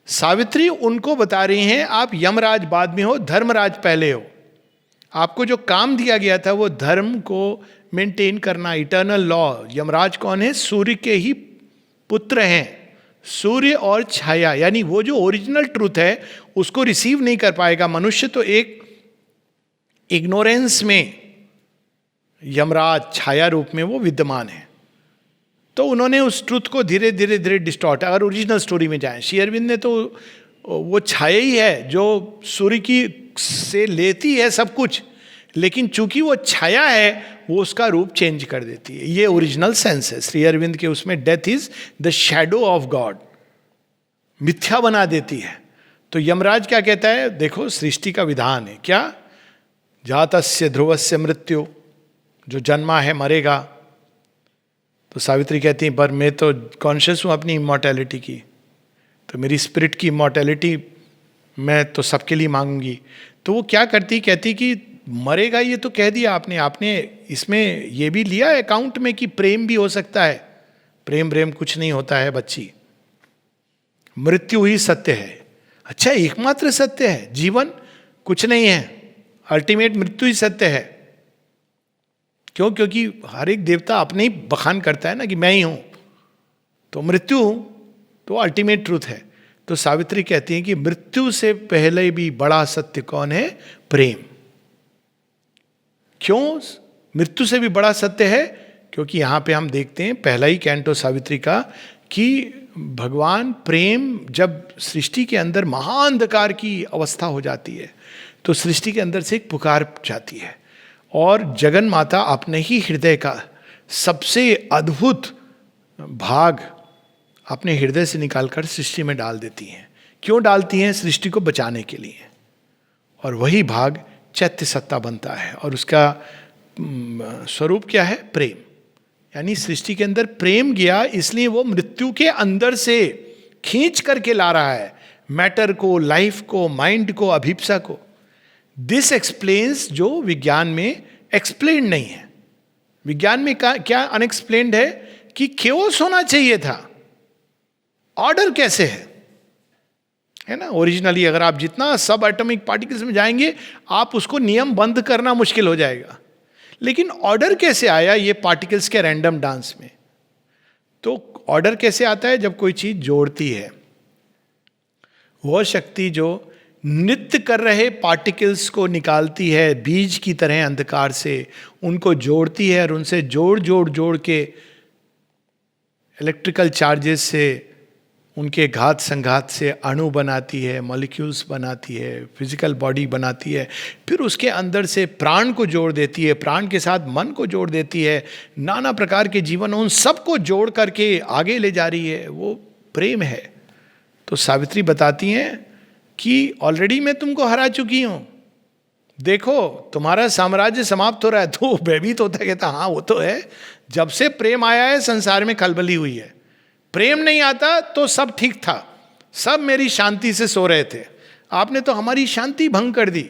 सावित्री उनको बता रही हैं आप यमराज बाद में हो, धर्मराज पहले हो। आपको जो काम दिया गया था वो धर्म को मेंटेन करना, इटर्नल लॉ। यमराज कौन है? सूर्य के ही पुत्र हैं। सूर्य और छाया, यानी वो जो ओरिजिनल ट्रूथ है उसको रिसीव नहीं कर पाएगा मनुष्य, तो एक इग्नोरेंस में यमराज छाया रूप में वो विद्यमान है। तो उन्होंने उस ट्रूथ को धीरे धीरे धीरे डिस्टॉर्ट, अगर ओरिजिनल स्टोरी में जाएं, श्री अरविंद ने तो वो छाया ही है जो सूर्य की से लेती है सब कुछ, लेकिन चूंकि वो छाया है वो उसका रूप चेंज कर देती है। ये ओरिजिनल सेंस है श्री अरविंद के, उसमें death is the shadow of God, मिथ्या बना देती है। तो यमराज क्या कहता है? देखो सृष्टि का विधान है क्या, जातस्य ध्रुवस्य मृत्यु, जो जन्मा है मरेगा। तो सावित्री कहती है पर मैं तो कॉन्शियस हूं अपनी इमॉर्टैलिटी की, तो मेरी स्पिरिट की इमॉर्टैलिटी मैं तो सबके लिए मांगूंगी। तो वो क्या करती, कहती कि मरेगा ये तो कह दिया आपने, आपने इसमें ये भी लिया अकाउंट में कि प्रेम भी हो सकता है। प्रेम प्रेम कुछ नहीं होता है बच्ची, मृत्यु ही सत्य है। अच्छा, एकमात्र सत्य है, जीवन कुछ नहीं है, अल्टीमेट मृत्यु ही सत्य है। क्यों? क्योंकि हर एक देवता अपने ही बखान करता है ना कि मैं ही हूं, तो मृत्यु तो अल्टीमेट ट्रूथ है। तो सावित्री कहती है कि मृत्यु से पहले भी बड़ा सत्य कौन है? प्रेम। क्यों मृत्यु से भी बड़ा सत्य है? क्योंकि यहां पे हम देखते हैं पहला ही कैंटो सावित्री का कि भगवान प्रेम, जब सृष्टि के अंदर महाअंधकार की अवस्था हो जाती है तो सृष्टि के अंदर से एक पुकार जाती है और जगन माता अपने ही हृदय का सबसे अद्भुत भाग अपने हृदय से निकालकर सृष्टि में डाल देती हैं। क्यों डालती हैं? सृष्टि को बचाने के लिए। और वही भाग चैत्य सत्ता बनता है और उसका स्वरूप क्या है? प्रेम। यानी सृष्टि के अंदर प्रेम गया, इसलिए वो मृत्यु के अंदर से खींच करके ला रहा है मैटर को, लाइफ को, माइंड को, अभिप्सा को। दिस एक्सप्लेन्स जो विज्ञान में एक्सप्लेन नहीं है। विज्ञान में क्या अनएक्सप्लेन्ड है कि केओस होना चाहिए था, ऑर्डर कैसे है ना? ओरिजिनली अगर आप जितना सब एटॉमिक पार्टिकल्स में जाएंगे आप उसको नियम बंद करना मुश्किल हो जाएगा, लेकिन ऑर्डर कैसे आया ये पार्टिकल्स के रैंडम डांस में? तो ऑर्डर कैसे आता है? जब कोई चीज जोड़ती है। वह शक्ति जो नृत्य कर रहे पार्टिकल्स को निकालती है बीज की तरह अंधकार से, उनको जोड़ती है और उनसे जोड़ के इलेक्ट्रिकल चार्जेस से, उनके घात संघात से अणु बनाती है, मॉलिक्यूल्स बनाती है, फिजिकल बॉडी बनाती है, फिर उसके अंदर से प्राण को जोड़ देती है, प्राण के साथ मन को जोड़ देती है, नाना प्रकार के जीवन उन सबको जोड़ करके आगे ले जा रही है। वो प्रेम है। तो सावित्री बताती हैं कि ऑलरेडी मैं तुमको हरा चुकी हूं, देखो तुम्हारा साम्राज्य समाप्त हो रहा है। तो भयभीत होता है, कहता हाँ वो तो है, जब से प्रेम आया है संसार में खलबली हुई है। प्रेम नहीं आता तो सब ठीक था, सब मेरी शांति से सो रहे थे, आपने तो हमारी शांति भंग कर दी।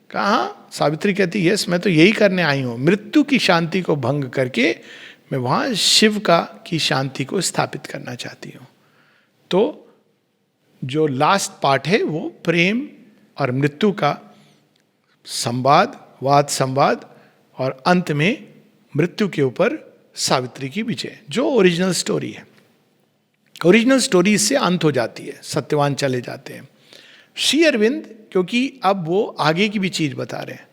कहा? सावित्री कहती यस, मैं तो यही करने आई हूं, मृत्यु की शांति को भंग करके मैं वहां शिव की शांति को स्थापित करना चाहती हूं। तो जो लास्ट पार्ट है वो प्रेम और मृत्यु का संवाद, वाद संवाद, और अंत में मृत्यु के ऊपर सावित्री की विजय, जो ओरिजिनल स्टोरी है। ओरिजिनल स्टोरी इससे अंत हो जाती है, सत्यवान चले जाते हैं। श्री अरविंद क्योंकि अब वो आगे की भी चीज बता रहे हैं,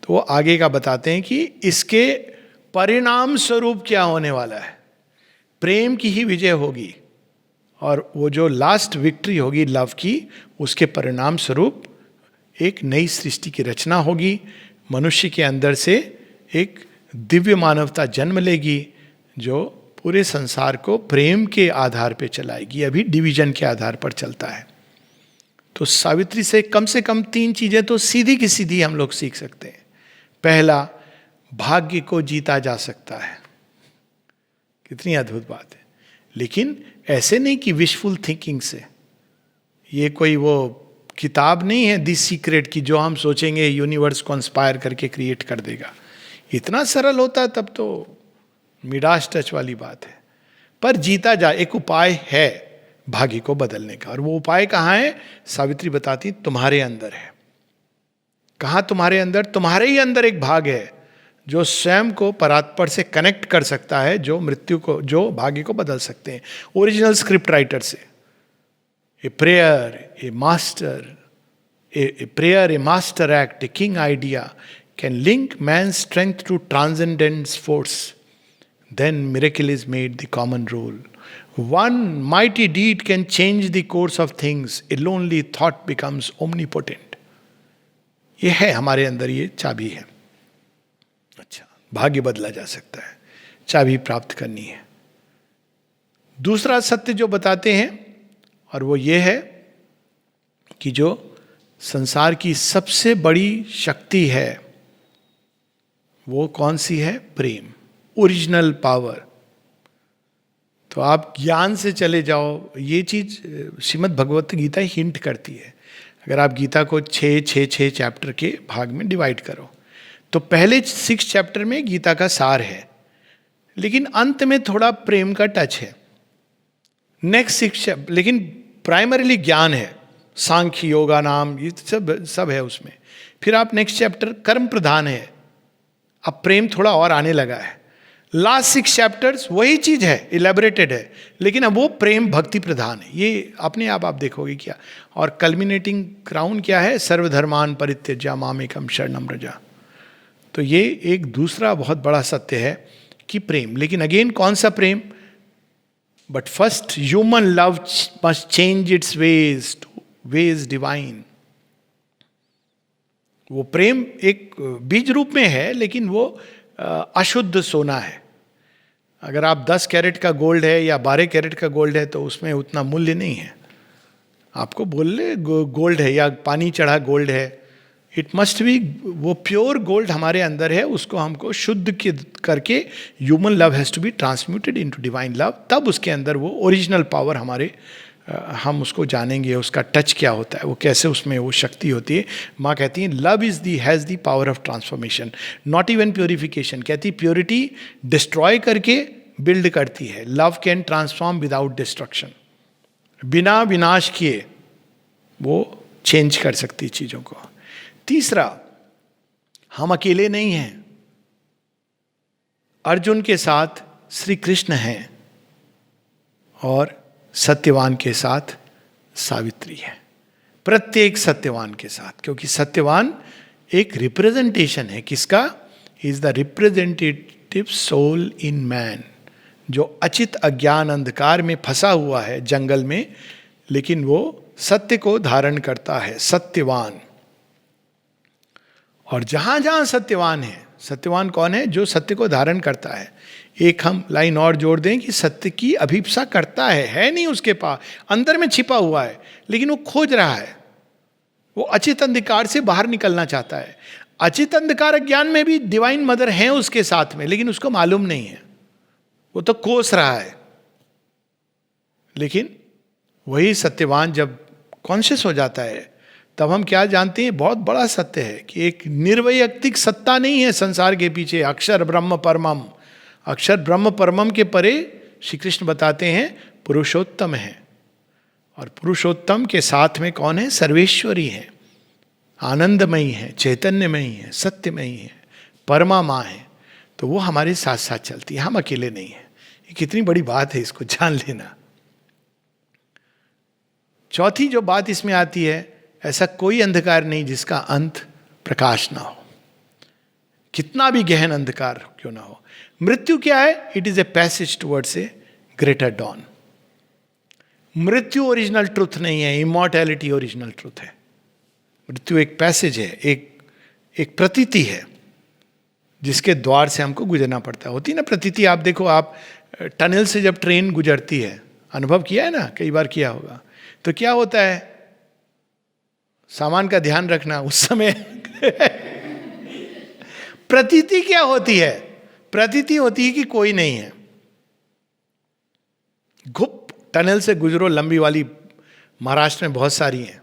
तो वो आगे का बताते हैं कि इसके परिणाम स्वरूप क्या होने वाला है। प्रेम की ही विजय होगी और वो जो लास्ट विक्ट्री होगी लव की, उसके परिणाम स्वरूप एक नई सृष्टि की रचना होगी। मनुष्य के अंदर से एक दिव्य मानवता जन्म लेगी जो पूरे संसार को प्रेम के आधार पर चलाएगी। अभी डिवीजन के आधार पर चलता है। तो सावित्री से कम 3 चीजें तो सीधी की सीधी हम लोग सीख सकते हैं। पहला, भाग्य को जीता जा सकता है। कितनी अद्भुत बात है। लेकिन ऐसे नहीं कि विशफुल थिंकिंग से। ये कोई वो किताब नहीं है दी सीक्रेट की जो हम सोचेंगे यूनिवर्स कॉन्स्पायर करके क्रिएट कर देगा। इतना सरल होता तब तो मिडास टच वाली बात है। पर जीता जा, एक उपाय है भाग्य को बदलने का। और वो उपाय कहाँ है? सावित्री बताती तुम्हारे अंदर है। कहाँ तुम्हारे अंदर? तुम्हारे ही अंदर एक भाग है जो स्वयं को परात्पर से कनेक्ट कर सकता है, जो मृत्यु को, जो भाग्य को बदल सकते हैं। ओरिजिनल स्क्रिप्ट राइटर से a prayer, a master, a prayer, a master act, a king idea can link man strength to transcendence force, then miracle is made the common rule. One mighty deed can change the course of things. A lonely thought becomes omnipotent. ये है हमारे अंदर, ये चाबी है। अच्छा, भाग्य बदला जा सकता है, चाबी प्राप्त करनी है। दूसरा सत्य जो बताते हैं और वो ये है कि जो संसार की सबसे बड़ी शक्ति है वो कौन सी है? प्रेम, ओरिजिनल पावर। तो आप ज्ञान से चले जाओ, ये चीज श्रीमद् भगवत गीता हिंट करती है। अगर आप गीता को 6 चैप्टर के भाग में डिवाइड करो तो पहले 6 चैप्टर में गीता का सार है, लेकिन अंत में थोड़ा प्रेम का टच है। नेक्स्ट 6 चैप्टर लेकिन प्राइमरीली ज्ञान है, सांख्य योगा नाम ये सब है उसमें। फिर आप नेक्स्ट चैप्टर कर्म प्रधान है, अब प्रेम थोड़ा और आने लगा है। लास्ट 6 चैप्टर्स वही चीज है, इलेबोरेटेड है, लेकिन अब वो प्रेम भक्ति प्रधान है। ये अपने आप देखोगे क्या। और कल्मिनेटिंग क्राउन क्या है? सर्वधर्मान परित्यज्य मामेकम शरणम व्रज। तो ये एक दूसरा बहुत बड़ा सत्य है कि प्रेम। लेकिन अगेन कौन सा प्रेम? But first human love must change its ways to ways divine. वो प्रेम एक बीज रूप में है, लेकिन वो अशुद्ध सोना है. अगर आप 10 कैरेट का गोल्ड है या 12 कैरेट का गोल्ड है तो उसमें उतना मूल्य नहीं है. आपको बोले गोल्ड है या पानी चढ़ा गोल्ड है, इट मस्ट बी वो प्योर गोल्ड हमारे अंदर है, उसको हमको शुद्ध करके human love has to be transmuted into divine love. तब उसके अंदर वो ओरिजिनल पावर हमारे हम उसको जानेंगे, उसका टच क्या होता है, वो कैसे उसमें वो शक्ति होती है. माँ कहती है love is the has the power of transformation, not even purification. कहती प्योरिटी डिस्ट्रॉय करके बिल्ड करती है, love can transform without destruction. बिना विनाश किए वो चेंज कर सकती चीज़ों को. तीसरा, हम अकेले नहीं हैं. अर्जुन के साथ श्री कृष्ण हैं और सत्यवान के साथ सावित्री है. प्रत्येक सत्यवान के साथ, क्योंकि सत्यवान एक रिप्रेजेंटेशन है किसका? Is the representative soul in man, जो अचित अज्ञान अंधकार में फंसा हुआ है जंगल में, लेकिन वो सत्य को धारण करता है, सत्यवान. और जहां जहां सत्यवान है, सत्यवान कौन है? जो सत्य को धारण करता है. एक हम लाइन और जोड़ दें कि सत्य की अभिप्सा करता है नहीं उसके पास, अंदर में छिपा हुआ है, लेकिन वो खोज रहा है. वो अचित अंधकार से बाहर निकलना चाहता है. अचित अंधकार अज्ञान में भी डिवाइन मदर है उसके साथ में, लेकिन उसको मालूम नहीं है, वो तो कोस रहा है. लेकिन वही सत्यवान जब कॉन्शियस हो जाता है, तब हम क्या जानते हैं? बहुत बड़ा सत्य है कि एक निर्वैयक्तिक सत्ता नहीं है संसार के पीछे. अक्षर ब्रह्म परमम, अक्षर ब्रह्म परमम के परे श्री कृष्ण बताते हैं पुरुषोत्तम है. और पुरुषोत्तम के साथ में कौन है? सर्वेश्वरी है, आनंदमयी है, चैतन्यमयी है, सत्यमयी है, परमा माँ है. तो वो हमारे साथ साथ चलती है, हम अकेले नहीं हैं. ये कितनी बड़ी बात है, इसको जान लेना. चौथी जो बात इसमें आती है, ऐसा कोई अंधकार नहीं जिसका अंत प्रकाश ना हो, कितना भी गहन अंधकार क्यों ना हो. मृत्यु क्या है? It is a passage towards a greater dawn. मृत्यु ओरिजिनल ट्रुथ नहीं है, इमॉर्टैलिटी ओरिजिनल ट्रुथ है. मृत्यु एक पैसेज है, एक प्रतीति है जिसके द्वार से हमको गुजरना पड़ता है. होती ना प्रतीति, आप देखो, आप टनल से जब ट्रेन गुजरती है, अनुभव किया है ना, कई बार किया होगा, तो क्या होता है? सामान का ध्यान रखना उस समय. प्रतीति क्या होती है? प्रतीति होती है कि कोई नहीं है. घुप टनल से गुजरो, लंबी वाली महाराष्ट्र में बहुत सारी हैं.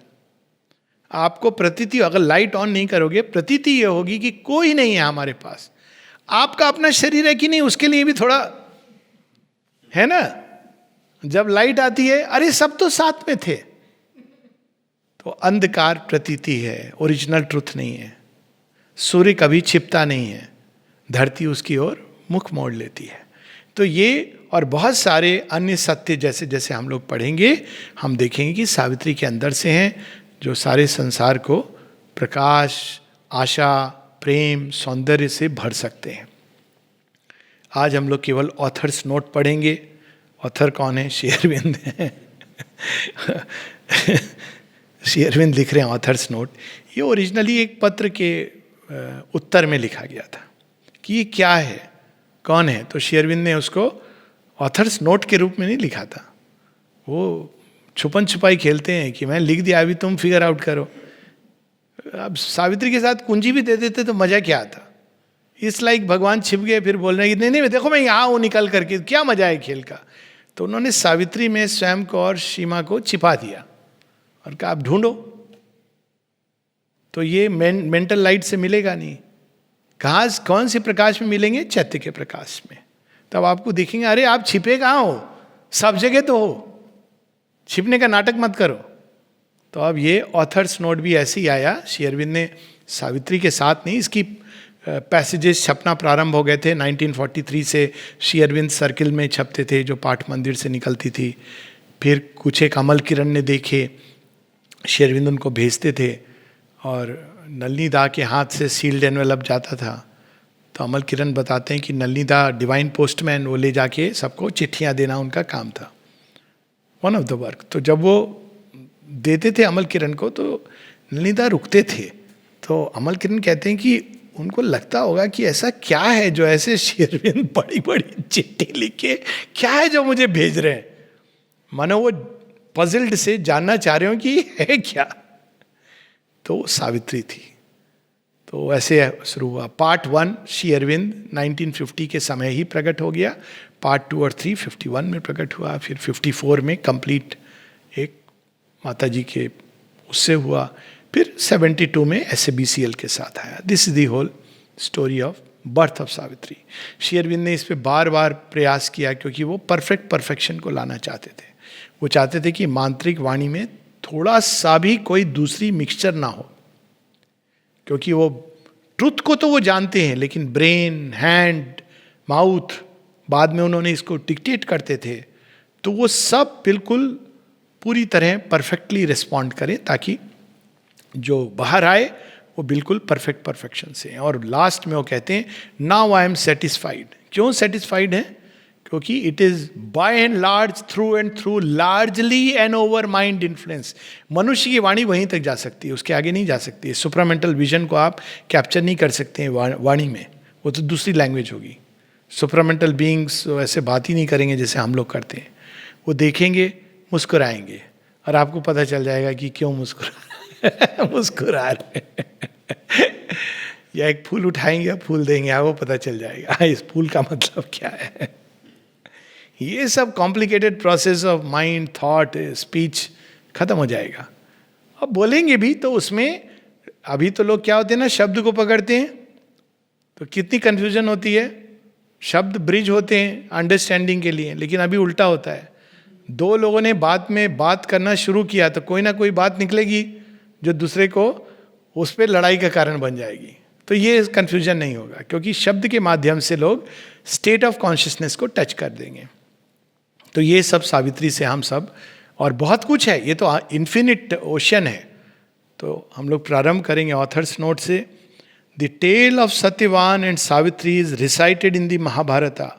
आपको प्रतीति, अगर लाइट ऑन नहीं करोगे, प्रतीति ये होगी कि कोई नहीं है हमारे पास. आपका अपना शरीर है कि नहीं, उसके लिए भी थोड़ा है ना. जब लाइट आती है, अरे सब तो साथ में थे. तो अंधकार प्रतीति है, ओरिजिनल ट्रुथ नहीं है. सूर्य कभी छिपता नहीं है, धरती उसकी ओर मुख मोड़ लेती है. तो ये और बहुत सारे अन्य सत्य जैसे जैसे हम लोग पढ़ेंगे, हम देखेंगे कि सावित्री के अंदर से हैं जो सारे संसार को प्रकाश, आशा, प्रेम, सौंदर्य से भर सकते हैं. आज हम लोग केवल ऑथर्स नोट पढ़ेंगे. ऑथर कौन है? श्री अरविंद हैं. श्री अरविंद लिख रहे हैं ऑथर्स नोट. ये ओरिजिनली एक पत्र के उत्तर में लिखा गया था कि ये क्या है, कौन है. तो श्री अरविंद ने उसको ऑथर्स नोट के रूप में नहीं लिखा था. वो छुपन छुपाई खेलते हैं कि मैं लिख दिया, अभी तुम फिगर आउट करो. अब सावित्री के साथ कुंजी भी दे देते तो मजा क्या आता. इस लाइक भगवान छिप गए, फिर बोल रहे हैं कि नहीं देखो मैं यहाँ हूँ निकल करके, क्या मजा है खेल का. तो उन्होंने सावित्री में स्वयं को और सीमा को छिपा दिया और कहा आप ढूंढो. तो ये मेंटल लाइट से मिलेगा नहीं. कहाँ, कौन से प्रकाश में मिलेंगे? चैत्य के प्रकाश में. तब आपको देखेंगे अरे आप छिपे कहाँ हो, सब जगह तो हो, छिपने का नाटक मत करो. तो अब ये ऑथर्स नोट भी ऐसे ही आया. श्री अरविंद ने सावित्री के साथ नहीं, इसकी पैसेजेस छपना प्रारंभ हो गए थे 1943 से. श्री अरविंद सर्किल में छपते थे जो पाठ मंदिर से निकलती थी. फिर कुछ एक अमल किरण ने देखे, श्री अरविंद उनको भेजते थे और नलिनी दा के हाथ से सील्ड एनवेलप जाता था. तो अमल किरण बताते हैं कि नलिनी दा डिवाइन पोस्टमैन, वो ले जाके सबको चिट्ठियाँ देना उनका काम था. One of the work. तो जब वो देते थे अमल किरण को तो नलिनीदा रुकते थे। तो अमल किरण कहते हैं कि उनको लगता होगा कि ऐसा क्या है जो ऐसे श्री अरविंद बड़ी बड़ी चिट्ठी लिख के क्या है जो मुझे भेज रहे हैं, मानो वो पजल्ड से जानना चाह रहे हो कि है क्या। तो वो सावित्री थी। तो ऐसे शुरू हुआ। पार्ट 1 श्री अरविंद 1950 के समय ही प्रकट हो गया। पार्ट 2 और 3 51 में प्रकट हुआ। फिर 54 में कंप्लीट एक माता जी के उससे हुआ। फिर 72 में SABCL के साथ आया। This is the whole story of birth of Savitri. Shri Aurobindo ने इस पे बार बार प्रयास किया क्योंकि वो परफेक्शन को लाना चाहते थे। वो चाहते थे कि मांत्रिक वाणी में थोड़ा सा भी कोई दूसरी मिक्सचर ना हो, क्योंकि वो ट्रुथ को तो वो जानते हैं, लेकिन ब्रेन, हैंड, माउथ, बाद में उन्होंने इसको डिक्टेट करते थे, तो वो सब बिल्कुल पूरी तरह परफेक्टली रिस्पॉन्ड करें ताकि जो बाहर आए वो बिल्कुल परफेक्शन से। और लास्ट में वो कहते हैं नाउ आई एम सेटिस्फाइड। क्यों सेटिस्फाइड है? क्योंकि it is by and large, through and through, largely an overmind influence. मनुष्य की वाणी वहीं तक जा सकती है, उसके आगे नहीं जा सकती है। सुपरामेंटल विजन को आप कैप्चर नहीं कर सकते हैं वाणी में, वो तो दूसरी लैंग्वेज होगी। सुपरामेंटल बीइंग्स ऐसे बात ही नहीं करेंगे जैसे हम लोग करते हैं। वो देखेंगे, मुस्कुराएंगे, और आपको पता चल जाएगा कि क्यों मुस्कुरा रहे या एक फूल उठाएंगे, फूल देंगे, आपको पता चल जाएगा इस फूल का मतलब क्या है। ये सब complicated process of mind, thought, speech खत्म हो जाएगा। अब बोलेंगे भी तो उसमें अभी तो लोग क्या होते हैं ना, शब्द को पकड़ते हैं तो कितनी कंफ्यूजन होती है। शब्द ब्रिज होते हैं अंडरस्टैंडिंग के लिए, लेकिन अभी उल्टा होता है। दो लोगों ने बात करना शुरू किया तो कोई ना कोई बात निकलेगी जो दूसरे को उस पर लड़ाई का कारण बन जाएगी। तो ये कंफ्यूजन नहीं होगा, क्योंकि शब्द के माध्यम से लोग स्टेट ऑफ कॉन्शियसनेस को टच कर देंगे। तो ये सब सावित्री से हम सब, और बहुत कुछ है, ये तो इन्फिनिट ओशन है। तो हम लोग प्रारंभ करेंगे ऑथर्स नोट से। The tale of Satyavan and Savitri is recited in the Mahabharata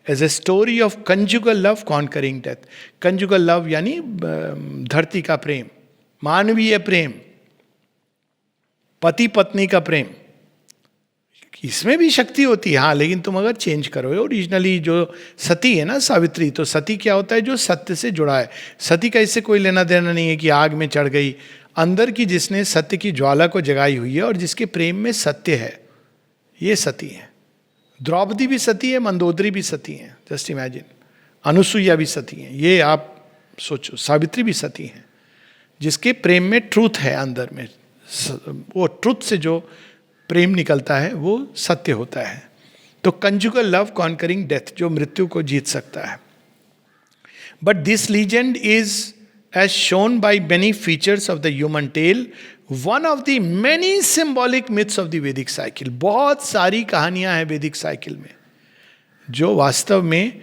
as a story of conjugal love conquering death. Conjugal love यानी धरती का प्रेम, मानवीय प्रेम, पति पत्नी का प्रेम। इसमें भी शक्ति होती है, हाँ, लेकिन तुम अगर चेंज करो। ओरिजिनली जो सती है ना सावित्री, तो सती क्या होता है? जो सत्य से जुड़ा है। सती का इससे कोई लेना देना नहीं है कि आग में चढ़ गई। अंदर की जिसने सत्य की ज्वाला को जगाई हुई है और जिसके प्रेम में सत्य है, ये सती है। द्रौपदी भी सती है, मंदोदरी भी सती है, जस्ट इमेजिन। अनुसुईया भी सती है। ये आप सोचो, सावित्री भी सती है, जिसके प्रेम में ट्रूथ है अंदर में। वो ट्रूथ से जो प्रेम निकलता है वो सत्य होता है। तो कंजुगल लव कॉन्करिंग डेथ, जो मृत्यु को जीत सकता है। But this legend is as shown by many features of the human tale one of the many symbolic myths of the Vedic cycle. बहुत सारी कहानियां हैं वैदिक साइकिल में जो वास्तव में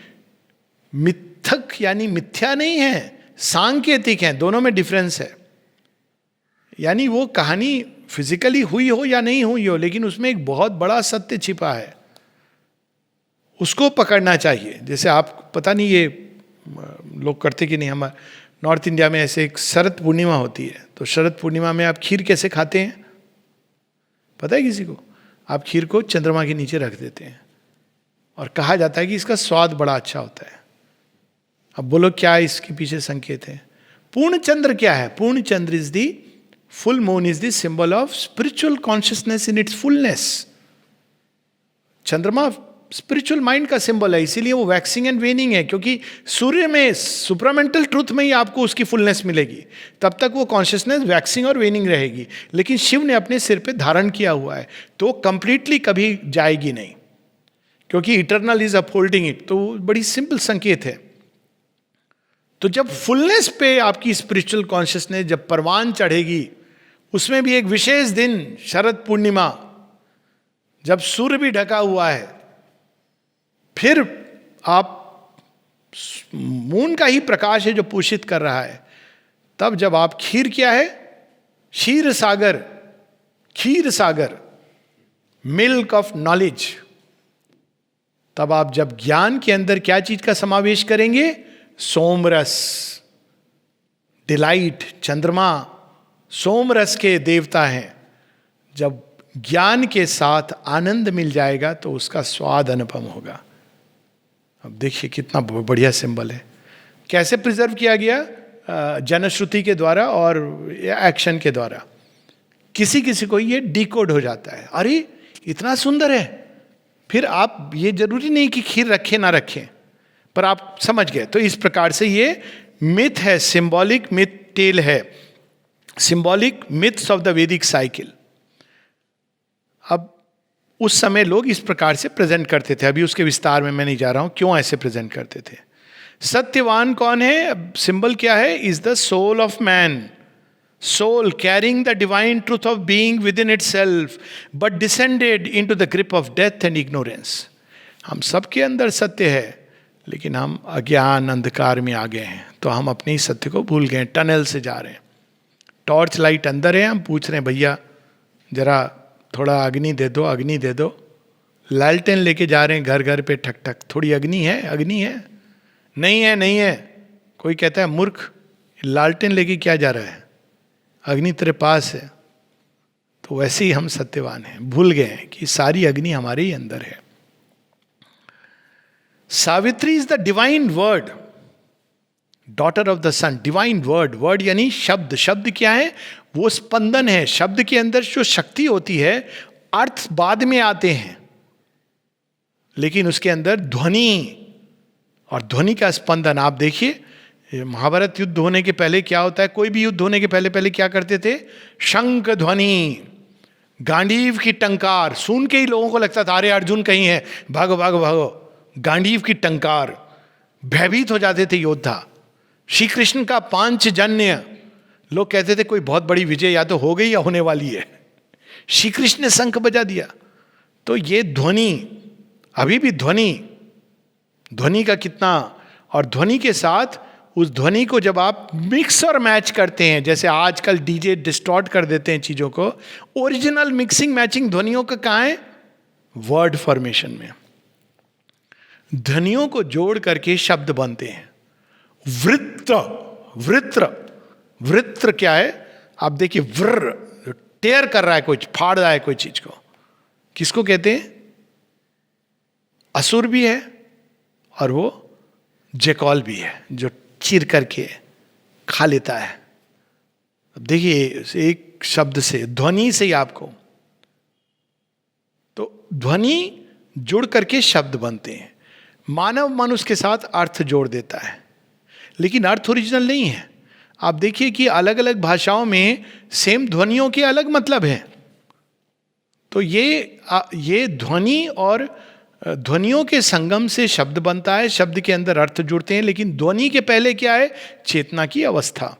मिथक यानी मिथ्या नहीं है, सांकेतिक है। दोनों में डिफरेंस है। यानी वो कहानी फिजिकली हुई हो या नहीं हुई हो, लेकिन उसमें एक बहुत बड़ा सत्य छिपा है, उसको पकड़ना चाहिए। जैसे आप पता नहीं ये लोग करते कि नहीं, हमारे नॉर्थ इंडिया में ऐसे एक शरद पूर्णिमा होती है। तो शरद पूर्णिमा में आप खीर कैसे खाते हैं पता है किसी को? आप खीर को चंद्रमा के नीचे रख देते हैं और कहा जाता है कि इसका स्वाद बड़ा अच्छा होता है। अब बोलो क्या इसके पीछे संकेत है? पूर्ण चंद्र क्या है? पूर्ण चंद्र is the full moon, is the symbol of spiritual consciousness in its fullness. चंद्रमा स्पिरिचुअल माइंड का सिंबल है, इसीलिए वो वैक्सिंग एंड वेनिंग है, क्योंकि सूर्य में सुपरामेंटल ट्रूथ में ही आपको उसकी फुलनेस मिलेगी। तब तक वो कॉन्शियसनेस वैक्सिंग और वेनिंग रहेगी। लेकिन शिव ने अपने सिर पे धारण किया हुआ है, तो कंप्लीटली कभी जाएगी नहीं, क्योंकि इटर्नल इज अपहोल्डिंग इट। तो बड़ी सिंपल संकेत है। तो जब फुलनेस पे आपकी स्पिरिचुअल कॉन्शियसनेस जब परवान चढ़ेगी, उसमें भी एक विशेष दिन शरद पूर्णिमा, जब सूर्य भी ढका हुआ है, फिर आप मून का ही प्रकाश है जो पोषित कर रहा है, तब जब आप खीर क्या है? क्षीर सागर, खीर सागर, मिल्क ऑफ नॉलेज। तब आप जब ज्ञान के अंदर क्या चीज का समावेश करेंगे? सोमरस, डिलाइट, चंद्रमा सोम रस के देवता हैं। जब ज्ञान के साथ आनंद मिल जाएगा तो उसका स्वाद अनुपम होगा। अब देखिए कितना बढ़िया सिंबल है, कैसे प्रिजर्व किया गया, जनश्रुति के द्वारा और एक्शन के द्वारा। किसी किसी को ये डिकोड हो जाता है, अरे इतना सुंदर है। फिर आप, ये जरूरी नहीं कि खीर रखें ना रखें, पर आप समझ गए। तो इस प्रकार से ये मिथ है, सिंबॉलिक मिथ टेल है, symbolic myths of the Vedic cycle. अब उस समय लोग इस प्रकार से प्रेजेंट करते थे, अभी उसके विस्तार में मैं नहीं जा रहा हूं क्यों ऐसे प्रेजेंट करते थे। सत्यवान कौन है, सिंबल क्या है, is the soul of man, soul carrying the divine truth of being within itself but descended into the grip of death and ignorance. हम सबके अंदर सत्य है, लेकिन हम अज्ञान अंधकार में आ गए हैं, तो हम अपने ही सत्य को भूल गए, टनल से जा रहे हैं। टॉर्च लाइट अंदर है, हम पूछ रहे हैं भैया जरा थोड़ा अग्नि दे दो, अग्नि दे दो। लालटेन लेके जा रहे हैं घर घर पे, ठक ठक, थोड़ी अग्नि है, अग्नि है, नहीं है, नहीं है। कोई कहता है मूर्ख, लालटेन लेके क्या जा रहा है, अग्नि तेरे पास है। तो वैसे ही हम सत्यवान हैं, भूल गए हैं कि सारी अग्नि हमारे ही अंदर है। Savitri is the divine word, daughter of the sun, divine word. Word यानी शब्द, शब्द क्या है, वो स्पंदन है। शब्द के अंदर जो शक्ति होती है, अर्थ बाद में आते हैं, लेकिन उसके अंदर ध्वनि और ध्वनि का स्पंदन। आप देखिए महाभारत युद्ध होने के पहले क्या होता है, कोई भी युद्ध होने के पहले पहले क्या करते थे, शंख ध्वनि, गांडीव की टंकार। सुन के ही लोगों को लगता था अरे अर्जुन कहीं है, भागो भागो भागो। गांडीव की टंकार, भयभीत हो जाते थे योद्धा। श्री कृष्ण का पांचजन्य, लोग कहते थे कोई बहुत बड़ी विजय या तो हो गई या होने वाली है, श्री कृष्ण ने शंख बजा दिया। तो ये ध्वनि, अभी भी ध्वनि, ध्वनि का कितना, और ध्वनि के साथ उस ध्वनि को जब आप मिक्स और मैच करते हैं, जैसे आजकल डीजे डिस्टॉर्ट कर देते हैं चीजों को, ओरिजिनल मिक्सिंग मैचिंग ध्वनियों का कहाँ है, वर्ड फॉर्मेशन में। ध्वनियों को जोड़ करके शब्द बनते हैं। वृत्र, वृत्र, वृत्र क्या है, आप देखिए व्र, टेयर कर रहा है कोई, फाड़ रहा है कोई चीज को, किसको कहते हैं, असुर भी है और वो जेकॉल भी है, जो चीर करके खा लेता है। अब देखिए एक शब्द से, ध्वनि से ही आपको, तो ध्वनि जुड़ करके शब्द बनते हैं। मानव मनुष्य के साथ अर्थ जोड़ देता है, लेकिन अर्थ ओरिजिनल नहीं है। आप देखिए कि अलग अलग भाषाओं में सेम ध्वनियों के अलग मतलब हैं। तो ये ध्वनि और ध्वनियों के संगम से शब्द बनता है, शब्द के अंदर अर्थ जुड़ते हैं। लेकिन ध्वनि के पहले क्या है, चेतना की अवस्था।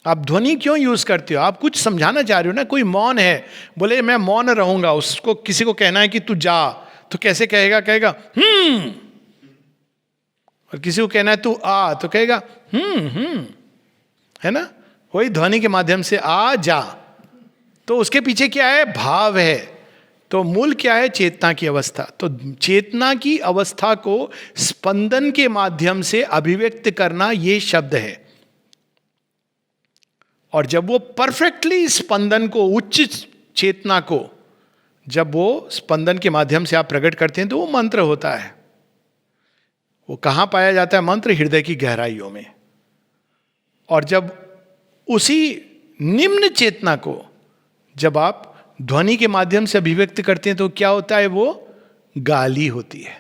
आप ध्वनि क्यों यूज करते हो, आप कुछ समझाना चाह रहे हो ना। कोई मौन है, बोले मैं मौन रहूंगा, उसको किसी को कहना है कि तू जा, तो कैसे कहेगा, कहेगा और किसी को कहना है तू आ, तो कहेगा है ना। वही ध्वनि के माध्यम से आ जा, तो उसके पीछे क्या है, भाव है। तो मूल क्या है, चेतना की अवस्था। तो चेतना की अवस्था को स्पंदन के माध्यम से अभिव्यक्त करना, ये शब्द है। और जब वो परफेक्टली स्पंदन को, उच्च चेतना को जब वो स्पंदन के माध्यम से आप प्रकट करते हैं, तो वो मंत्र होता है। वो कहाँ पाया जाता है मंत्र, हृदय की गहराइयों में। और जब उसी निम्न चेतना को जब आप ध्वनि के माध्यम से अभिव्यक्त करते हैं, तो क्या होता है, वो गाली होती है।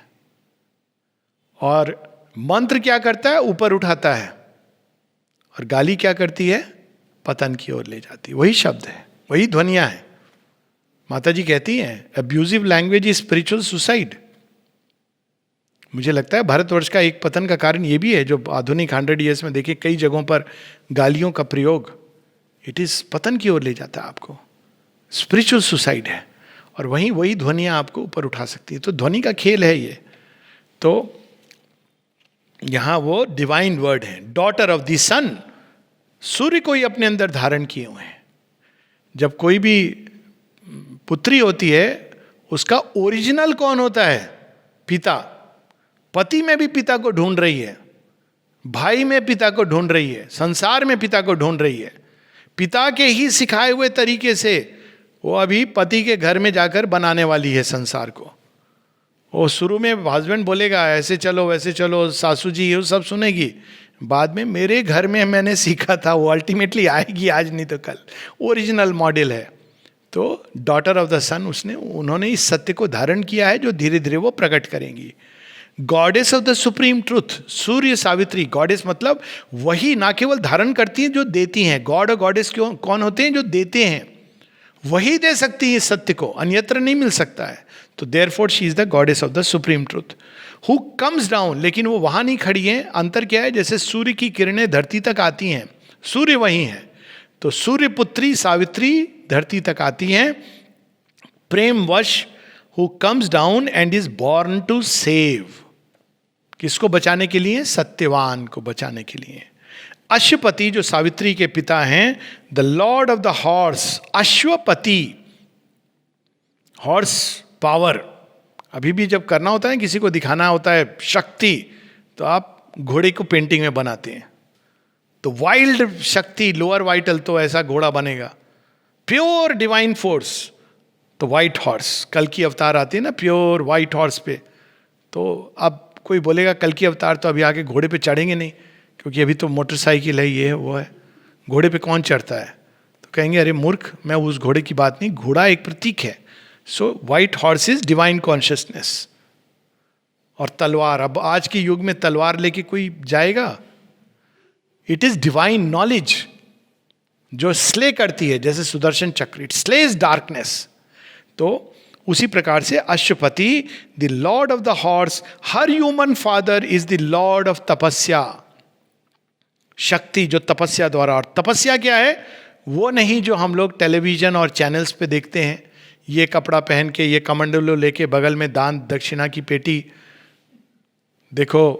और मंत्र क्या करता है, ऊपर उठाता है, और गाली क्या करती है, पतन की ओर ले जाती है। वही शब्द है, वही ध्वनियां हैं। माता जी कहती हैं abusive language is spiritual suicide. मुझे लगता है भारतवर्ष का एक पतन का कारण ये भी है, जो आधुनिक 100 ईयर्स में देखिए कई जगहों पर गालियों का प्रयोग, इट इज पतन की ओर ले जाता है आपको, स्पिरिचुअल सुसाइड है। और वही ध्वनियाँ आपको ऊपर उठा सकती है। तो ध्वनि का खेल है ये। तो यहाँ वो डिवाइन वर्ड है, डॉटर ऑफ द सन, सूर्य को ही अपने अंदर धारण किए हुए हैं। जब कोई भी पुत्री होती है, उसका ओरिजिनल कौन होता है, पिता। पति में भी पिता को ढूंढ रही है, भाई में पिता को ढूंढ रही है, संसार में पिता को ढूंढ रही है, पिता के ही सिखाए हुए तरीके से वो अभी पति के घर में जाकर बनाने वाली है संसार को। वो शुरू में हस्बैंड बोलेगा ऐसे चलो वैसे चलो, सासू जी ये सब सुनेगी, बाद में मेरे घर में मैंने सीखा था, वो अल्टीमेटली आएगी आज नहीं तो कल। ओरिजिनल मॉडल है। तो डॉटर ऑफ द सन, उन्होंने इस सत्य को धारण किया है जो धीरे धीरे वो प्रकट करेंगी। Goddess of the supreme truth, Surya Savitri, goddess मतलब वही ना केवल धारण करती हैं जो देती हैं। गॉड और गॉडेस क्यों कौन होते हैं? जो देते हैं, वही दे सकती है इस सत्य को, अन्यत्र नहीं मिल सकता है। तो therefore she is the goddess of the supreme truth who comes down. लेकिन वो वहां नहीं खड़ी है। अंतर क्या है? जैसे सूर्य की किरणें धरती तक आती हैं, सूर्य वही है, तो सूर्य पुत्री सावित्री धरती तक आती हैं। प्रेम वश who comes down and is born to save. किसको बचाने के लिए? सत्यवान को बचाने के लिए। अश्वपति जो सावित्री के पिता हैं, the Lord of the horse, Ashwapati, horse power. अभी भी जब करना होता है, किसी को दिखाना होता है शक्ति, तो आप घोड़े को पेंटिंग में बनाते हैं। तो वाइल्ड शक्ति, लोअर वाइटल, तो ऐसा घोड़ा बनेगा। प्योर डिवाइन फोर्स, तो वाइट हॉर्स। कल की अवतार आती है ना प्योर वाइट हॉर्स पे। तो अब कोई बोलेगा कल की अवतार तो अभी आके घोड़े पे चढ़ेंगे नहीं, क्योंकि अभी तो मोटरसाइकिल है, ये है वो है, घोड़े पे कौन चढ़ता है? तो कहेंगे अरे मूर्ख, मैं उस घोड़े की बात नहीं, घोड़ा एक प्रतीक है। So white horse is divine consciousness. और तलवार, अब आज के युग में तलवार लेके कोई जाएगा? इट इज डिवाइन नॉलेज जो स्ले करती है, जैसे सुदर्शन चक्र, इट स्लेज डार्कनेस। तो उसी प्रकार से Ashwapati, the Lord of the horse, her human father is the Lord of तपस्या, शक्ति जो तपस्या द्वारा। और तपस्या क्या है? वो नहीं जो हम लोग टेलीविजन और चैनल्स पे देखते हैं, ये कपड़ा पहन के, ये कमंडलो लेके, बगल में दान दक्षिणा की पेटी, देखो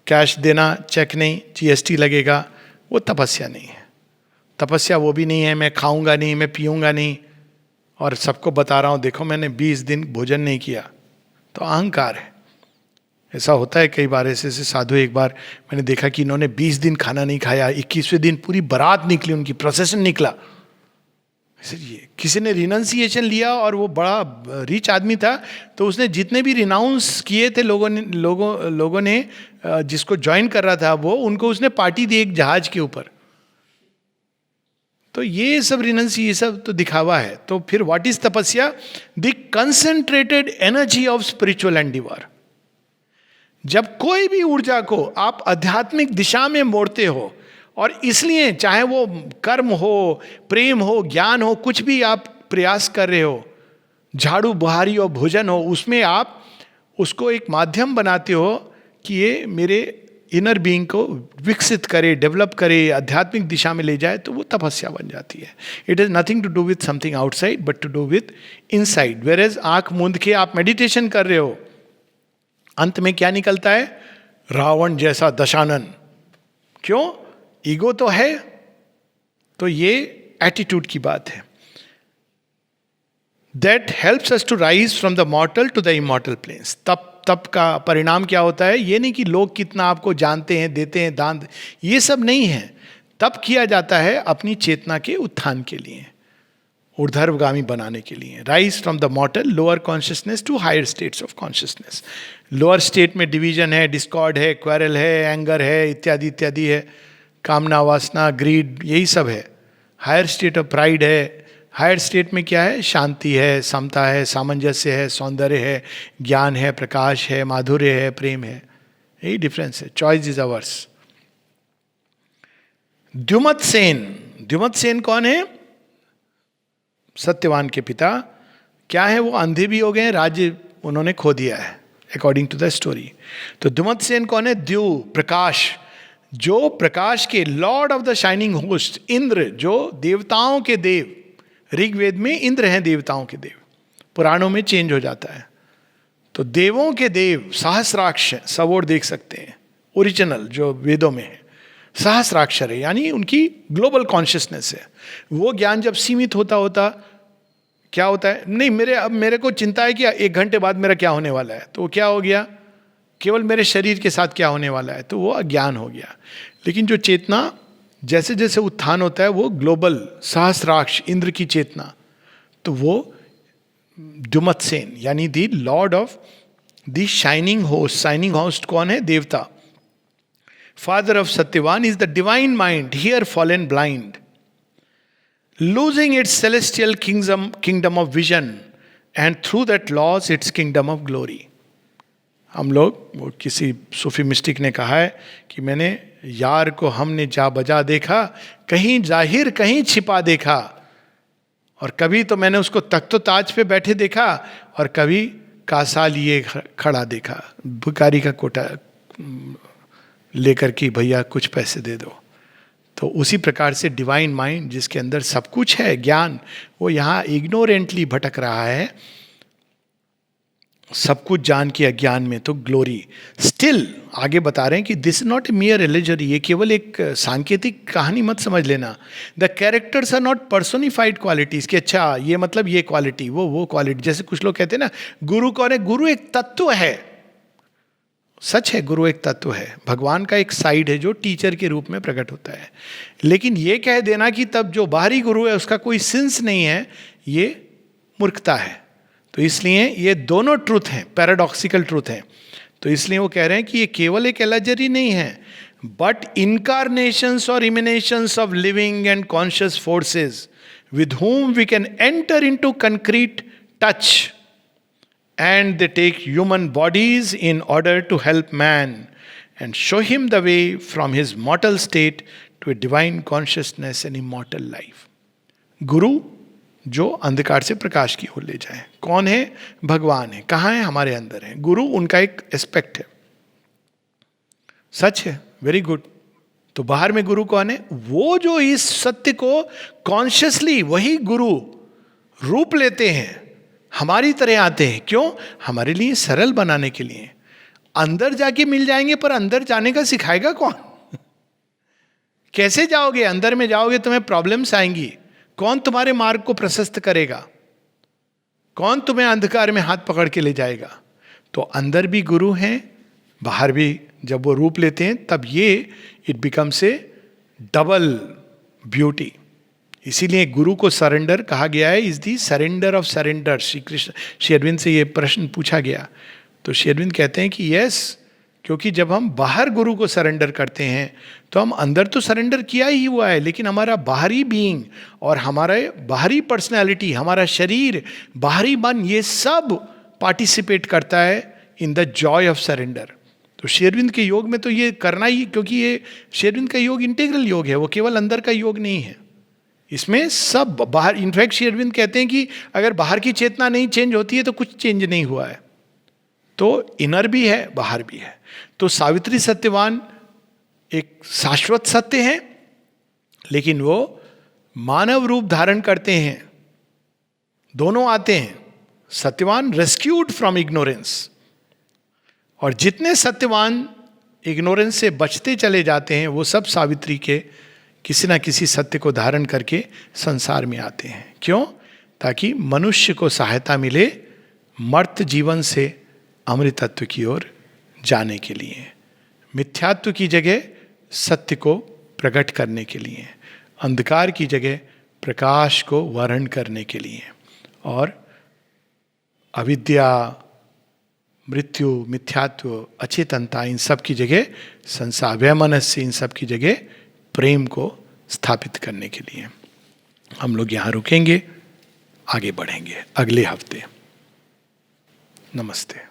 कैश देना, चेक नहीं, जीएसटी लगेगा। वो तपस्या नहीं है। तपस्या वो भी नहीं है मैं खाऊंगा नहीं, मैं पीऊंगा नहीं और सबको बता रहा हूं देखो मैंने 20 दिन भोजन नहीं किया, तो अहंकार है। ऐसा होता है कई बार, ऐसे साधु, एक बार मैंने देखा कि इन्होंने 20 दिन खाना नहीं खाया, 21वें दिन पूरी बारात निकली, उनकी प्रोसेशन निकला। ये किसी ने रिनाउंसिएशन लिया और वो बड़ा रिच आदमी था, तो उसने जितने भी रिनाउंस किए थे लोगों ने जिसको ज्वाइन कर रहा था वो, उनको उसने पार्टी दी एक जहाज के ऊपर। तो ये सब रिनंसी, ये सब तो दिखावा है। तो फिर व्हाट इज तपस्या? The concentrated energy of spiritual endeavour. जब कोई भी ऊर्जा को आप आध्यात्मिक दिशा में मोड़ते हो, और इसलिए चाहे वो कर्म हो, प्रेम हो, ज्ञान हो, कुछ भी आप प्रयास कर रहे हो, झाड़ू बुहारी और भोजन हो, उसमें आप उसको एक माध्यम बनाते हो कि ये मेरे इनर बीइंग को विकसित करे, डेवलप करे, आध्यात्मिक दिशा में ले जाए, तो वो तपस्या बन जाती है। It is nothing to do with something outside but to do with inside. Whereas आंख मूंद के आप मेडिटेशन कर रहे हो, अंत में क्या निकलता है? रावण जैसा दशानन। क्यों? ईगो तो है। तो ये एटीट्यूड की बात है। That helps us to rise from the mortal to the immortal planes. तप का परिणाम क्या होता है? ये नहीं कि लोग कितना आपको जानते हैं, देते हैं दान, ये सब नहीं है। तप किया जाता है अपनी चेतना के उत्थान के लिए, ऊर्ध्वगामी बनाने के लिए। Rise from the mortal lower consciousness to higher states of consciousness. Lower state में डिवीजन है, डिस्कॉर्ड है, क्वेरल है, एंगर है, इत्यादि इत्यादि है, कामना, वासना, ग्रीड, यही सब है। हायर स्टेट ऑफ प्राइड है। हायर स्टेट में क्या है? शांति है, समता है, सामंजस्य है, सौंदर्य है, ज्ञान है, प्रकाश है, माधुर्य है, प्रेम है। यही डिफरेंस है। Choice is ours. Dyumat Sen. Dyumat Sen कौन है? सत्यवान के पिता। क्या है? वो अंधे भी हो गए, राज्य उन्होंने खो दिया है अकॉर्डिंग टू द स्टोरी। तो द्युमत सेन कौन है? द्यु, प्रकाश, जो प्रकाश के Lord of the shining host. Indra, जो देवताओं के देव। ऋग्वेद में इंद्र हैं देवताओं के देव, पुराणों में चेंज हो जाता है। तो देवों के देव सहस्राक्ष, सब और देख सकते हैं, ओरिजिनल जो वेदों में है सहस्राक्षर है, यानी उनकी ग्लोबल कॉन्शियसनेस है। वो ज्ञान जब सीमित होता होता क्या होता है? नहीं, अब मेरे को चिंता है कि 1 घंटे बाद मेरा क्या होने वाला है, तो क्या हो गया? केवल मेरे शरीर के साथ क्या होने वाला है, तो वो अज्ञान हो गया। लेकिन जो चेतना जैसे जैसे उत्थान होता है, वो ग्लोबल सहस्राक्ष इंद्र की चेतना, तो वो दुमत्सेन यानी the lord of the shining host. Shining host कौन है? देवता। Father of Satyavan is the divine mind, here fallen blind, losing its celestial kingdom of vision and through that loss its kingdom of glory. हम लोग, वो किसी सूफी mistake ने कहा है कि मैंने यार को हमने जा बजा देखा, कहीं जाहिर कहीं छिपा देखा, और कभी तो मैंने उसको तख्तो ताज पे बैठे देखा और कभी कासा लिए खड़ा देखा, भिखारी का कोटा लेकर कि भैया कुछ पैसे दे दो। तो उसी प्रकार से डिवाइन माइंड जिसके अंदर सब कुछ है, ज्ञान, वो यहाँ इग्नोरेंटली भटक रहा है सब कुछ जान के अज्ञान में। तो ग्लोरी स्टिल आगे बता रहे हैं कि दिस नॉट मियर एलिजरी, ये केवल एक सांकेतिक कहानी मत समझ लेना। The characters are not personified qualities, कि अच्छा ये मतलब ये क्वालिटी वो क्वालिटी। जैसे कुछ लोग कहते हैं ना, गुरु कौन है? गुरु एक तत्व है। सच है, गुरु एक तत्व है, भगवान का एक साइड है जो टीचर के रूप में प्रकट होता है। लेकिन ये कह देना कि तब जो बाहरी गुरु है उसका कोई सेंस नहीं है, ये मूर्खता है। तो इसलिए ये दोनों ट्रूथ हैं, पैराडॉक्सिकल ट्रूथ हैं। तो इसलिए वो कह रहे हैं कि ये केवल एक एलर्जरी नहीं है, बट इनकारनेशंस और emanations of living and conscious forces with whom we can enter into concrete touch, and they take human bodies in order to help man and show him the way from his mortal state to a divine consciousness and immortal life. गुरु जो अंधकार से प्रकाश की ओर ले जाए। कौन है? भगवान है। कहाँ है? हमारे अंदर है। गुरु उनका एक एस्पेक्ट है। सच है, वेरी गुड। तो बाहर में गुरु कौन है? वो जो इस सत्य को कॉन्शियसली, वही गुरु रूप लेते हैं, हमारी तरह आते हैं। क्यों? हमारे लिए सरल बनाने के लिए। अंदर जाके मिल जाएंगे, पर अंदर जाने का सिखाएगा कौन? कैसे जाओगे? अंदर में जाओगे तुम्हें प्रॉब्लम्स आएंगी। कौन तुम्हारे मार्ग को प्रशस्त करेगा? कौन तुम्हें अंधकार में हाथ पकड़ के ले जाएगा? तो अंदर भी गुरु हैं, बाहर भी जब वो रूप लेते हैं तब ये it becomes a double beauty. इसीलिए गुरु को सरेंडर कहा गया है, is the surrender of surrender. Shri Krishna, Shri Aurobindo से ये प्रश्न पूछा गया तो श्री अरविंद कहते हैं कि यस, क्योंकि जब हम बाहर गुरु को सरेंडर करते हैं तो हम अंदर तो सरेंडर किया ही हुआ है, लेकिन हमारा बाहरी बीइंग और हमारा बाहरी पर्सनैलिटी, हमारा शरीर, बाहरी मन, ये सब पार्टिसिपेट करता है in the Joy of surrender. तो श्री अरविंद के योग में तो ये करना ही, क्योंकि ये श्री अरविंद का योग इंटीग्रल योग है, वो केवल अंदर का योग नहीं है। इसमें सब बाहर, इनफैक्ट श्री अरविंद कहते हैं कि अगर बाहर की चेतना नहीं चेंज होती है तो कुछ चेंज नहीं हुआ है। तो इनर भी है, बाहर भी है। तो सावित्री सत्यवान एक शाश्वत सत्य है, लेकिन वो मानव रूप धारण करते हैं। दोनों आते हैं। सत्यवान रेस्क्यूड फ्रॉम इग्नोरेंस, और जितने सत्यवान इग्नोरेंस से बचते चले जाते हैं वो सब सावित्री के किसी ना किसी सत्य को धारण करके संसार में आते हैं। क्यों? ताकि मनुष्य को सहायता मिले मर्त जीवन से अमृतत्व की ओर जाने के लिए, मिथ्यात्व की जगह सत्य को प्रकट करने के लिए, अंधकार की जगह प्रकाश को वर्ण करने के लिए, और अविद्या, मृत्यु, मिथ्यात्व, अचेतनता, इन सब की जगह संसार, वैमनस्य, इन सब की जगह प्रेम को स्थापित करने के लिए। हम लोग यहाँ रुकेंगे, आगे बढ़ेंगे अगले हफ्ते। नमस्ते।